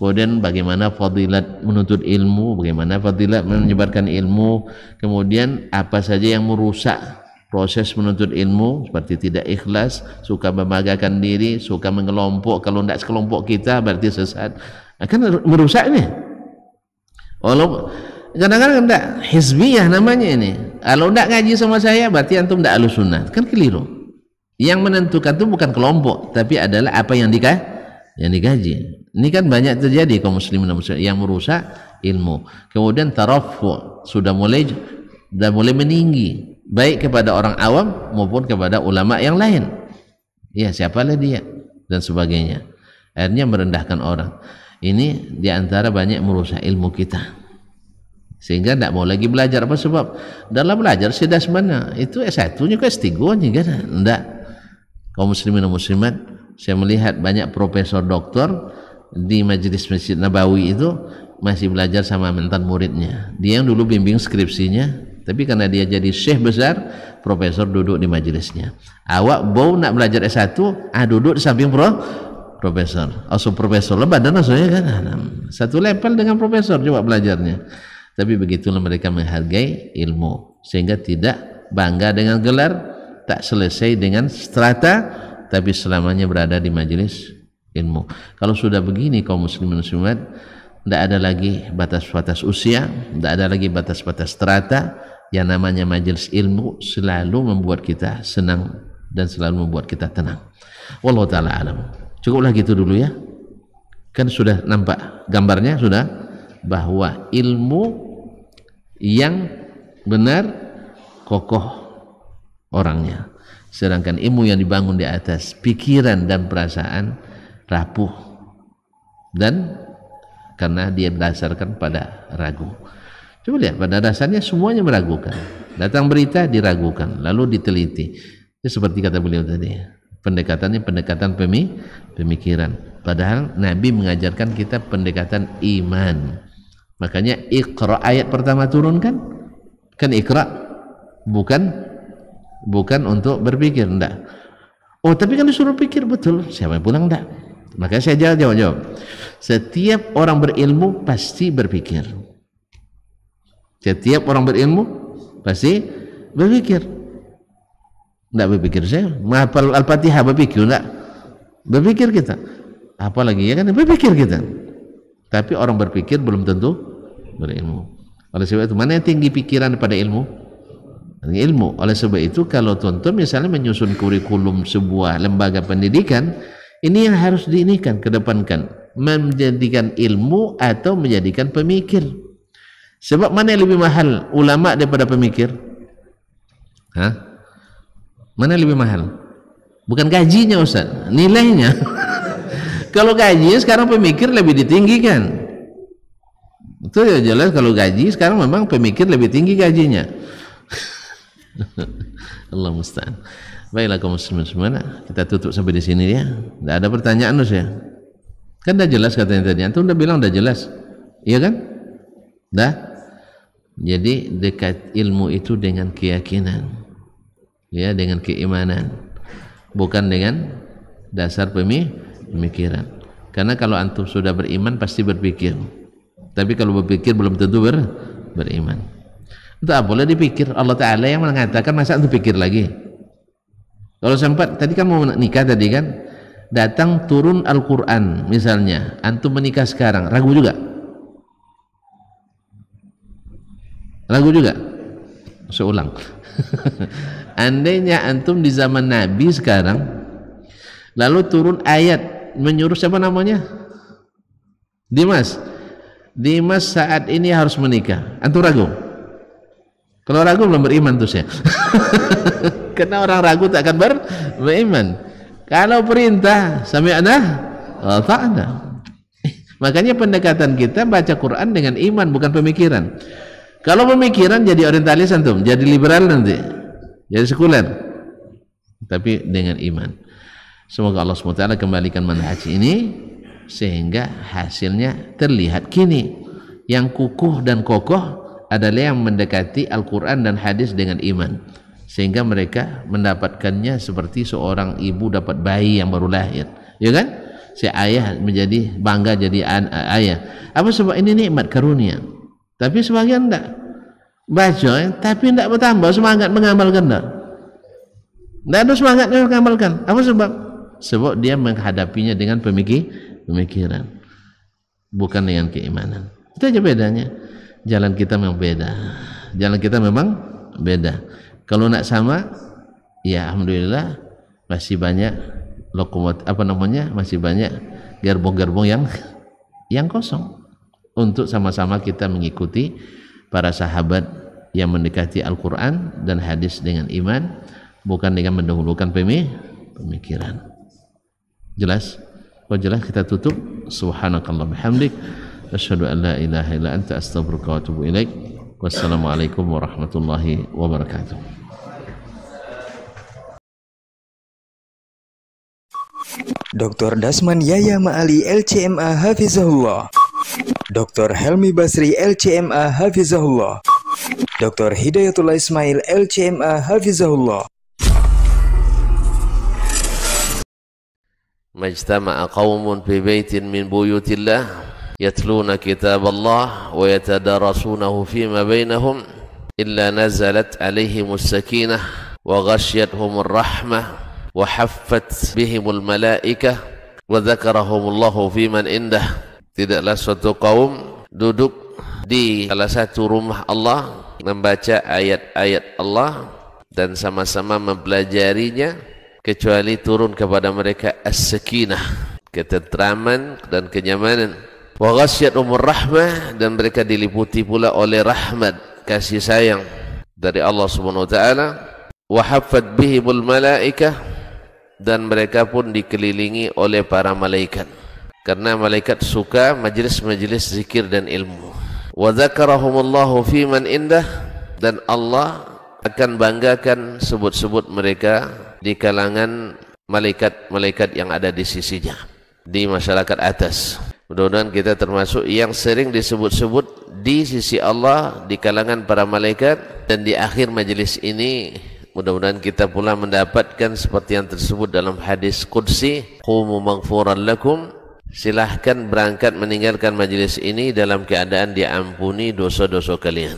kemudian bagaimana fadilat menuntut ilmu, bagaimana fadilat menyebarkan ilmu, kemudian apa saja yang merusak proses menuntut ilmu, seperti tidak ikhlas, suka membanggakan diri, suka mengelompok, kalau tidak sekelompok kita berarti sesat, akan merusaknya. Walau kadang-kadang tidak hizbiyah namanya ini, kalau tidak ngaji sama saya berarti antum tidak ahlus sunnah, kan keliru. Yang menentukan itu bukan kelompok, tapi adalah apa yang dikaji. Ini kan banyak terjadi kaum muslimin dan muslimat yang merusak ilmu, kemudian tarafu sudah mulai meninggi, baik kepada orang awam maupun kepada ulama yang lain. Ya, siapalah dia dan sebagainya, akhirnya merendahkan orang. Ini diantara banyak merusak ilmu kita, sehingga tidak mau lagi belajar. Apa sebab? Dalam belajar sudah mana itu S1 nya ke S3 nya kan enggak. Kaum muslimin dan muslimat, saya melihat banyak profesor doktor di Majelis Masjid Nabawi itu masih belajar sama mantan muridnya. Dia yang dulu bimbing skripsinya, tapi karena dia jadi syekh besar, profesor duduk di majelisnya. Awak bau nak belajar S1, duduk di samping profesor. Profesor lebat dan maksudnya kan satu level dengan profesor coba belajarnya. Tapi begitulah mereka menghargai ilmu, sehingga tidak bangga dengan gelar, tak selesai dengan strata, tapi selamanya berada di majelis ilmu. Kalau sudah begini kaum muslimin muslimat, tidak ada lagi batas-batas usia, tidak ada lagi batas-batas strata. Yang namanya majelis ilmu selalu membuat kita senang dan selalu membuat kita tenang. Wallahu ta'ala alam. Cukuplah gitu dulu ya, kan sudah nampak gambarnya sudah, bahwa ilmu yang benar kokoh orangnya, sedangkan ilmu yang dibangun di atas pikiran dan perasaan rapuh, dan karena dia berdasarkan pada ragu. Coba lihat, pada dasarnya semuanya meragukan. Datang berita diragukan, lalu diteliti. Itu seperti kata beliau tadi, pendekatannya pendekatan pemikiran. Padahal Nabi mengajarkan kita pendekatan iman. Makanya Iqra ayat pertama turun kan Iqra, bukan untuk berpikir, enggak. Oh, tapi kan disuruh pikir, betul. Siapa yang pulang enggak? Maka saya jawab. Setiap orang berilmu pasti berpikir. Setiap orang berilmu pasti berpikir. Enggak berpikir saya menghafal Al-Fatihah berpikir enggak? Berpikir kita. Apalagi ya kan berpikir kita. Tapi orang berpikir belum tentu berilmu. Oleh sebab itu, mana yang tinggi pikiran daripada ilmu? Ilmu. Oleh sebab itu, kalau tuan-tuan misalnya menyusun kurikulum sebuah lembaga pendidikan, ini yang harus diinikan, kedepankan, menjadikan ilmu atau menjadikan pemikir. Sebab mana yang lebih mahal, ulama daripada pemikir? Mana yang lebih mahal? Bukan gajinya Ustaz, nilainya. Kalau gaji sekarang pemikir lebih ditinggikan. Itu ya jelas, kalau gaji sekarang memang pemikir lebih tinggi gajinya. Allah musta'an. Baiklah kaum muslimin semua, kita tutup sampai di sini ya. Tidak ada pertanyaan ya. Kan udah jelas katanya tadi. Antum udah bilang udah jelas. Iya kan? Dah. Jadi dekat ilmu itu dengan keyakinan. Ya, dengan keimanan. Bukan dengan dasar pemikiran. Karena kalau antum sudah beriman pasti berpikir. Tapi kalau berpikir belum tentu beriman. Tak boleh dipikir. Allah Ta'ala yang mengatakan, masa antum pikir lagi? Kalau sempat, tadi kan mau nikah tadi kan, datang turun Al-Quran misalnya, antum menikah sekarang, ragu juga? Ragu juga? Seulang. Andainya antum di zaman Nabi sekarang, lalu turun ayat menyuruh siapa namanya? Dimas saat ini harus menikah, antum ragu? Kalau ragu belum beriman tuh saya. Karena orang ragu tak akan beriman. Kalau perintah sami'na wa ta'na. Makanya pendekatan kita baca Quran dengan iman, bukan pemikiran. Kalau pemikiran jadi orientalis antum, jadi liberal nanti, jadi sekuler. Tapi dengan iman. Semoga Allah SWT kembalikan manhaj ini sehingga hasilnya terlihat. Kini yang kukuh dan kokoh adalah yang mendekati Al-Quran dan hadis dengan iman, sehingga mereka mendapatkannya seperti seorang ibu dapat bayi yang baru lahir, ya kan? Si ayah menjadi bangga jadi ayah. Apa sebab? Ini nikmat karunia. Tapi sebagian enggak baca, tapi enggak bertambah semangat mengamalkan. Enggak ada semangat mengamalkan. Apa sebab? Sebab dia menghadapinya dengan pemikiran, bukan dengan keimanan. Itu aja bedanya. Jalan kita memang beda. Jalan kita memang beda. Kalau nak sama, ya alhamdulillah masih banyak masih banyak gerbong-gerbong yang kosong untuk sama-sama kita mengikuti para sahabat yang mendekati Al-Quran dan hadis dengan iman, bukan dengan mendahulukan pemikiran. Jelas? Kalau jelas kita tutup. Subhanakallah bihamdik, asyhadu an la ilaha illa anta, astaghfiruka wa atubu ilaik. Wassalamualaikum warahmatullahi wabarakatuh. Dr. Dasman Yaya Ma'ali LCMA Hafizahullah, Dr. Helmi Basri LCMA Hafizahullah, Dr. Hidayatullah Ismail LCMA Hafizahullah. Majtama'a qaumun fi baitin min buyutillah yatluna kitaballah wa yatadarasunahu fima bainahum illa nazalat alaihimus sakinah wa ghasyiyatuhumur rahmah wa haffat bihimul malaikah wa dzakarahumullahu fiman indah. Tidaklah suatu kaum duduk di salah satu rumah Allah membaca ayat-ayat Allah dan sama-sama mempelajarinya, kecuali turun kepada mereka as-sakinah, ketentraman dan kenyamanan, wa ghasyiyatuhumur rahmah, dan mereka diliputi pula oleh rahmat, kasih sayang dari Allah Subhanahu wa taala, wa haffat bihimul malaikah, dan mereka pun dikelilingi oleh para malaikat, karena malaikat suka majlis-majlis zikir dan ilmu. Wa dzakarahumullahu fiman indah, dan Allah akan banggakan sebut-sebut mereka di kalangan malaikat-malaikat yang ada di sisinya, di masyarakat atas. Mudah-mudahan kita termasuk yang sering disebut-sebut di sisi Allah, di kalangan para malaikat, dan di akhir majlis ini mudah-mudahan kita pula mendapatkan seperti yang tersebut dalam hadis qudsi, qumu maghfuran lakum, silahkan berangkat meninggalkan majlis ini dalam keadaan diampuni dosa-dosa kalian.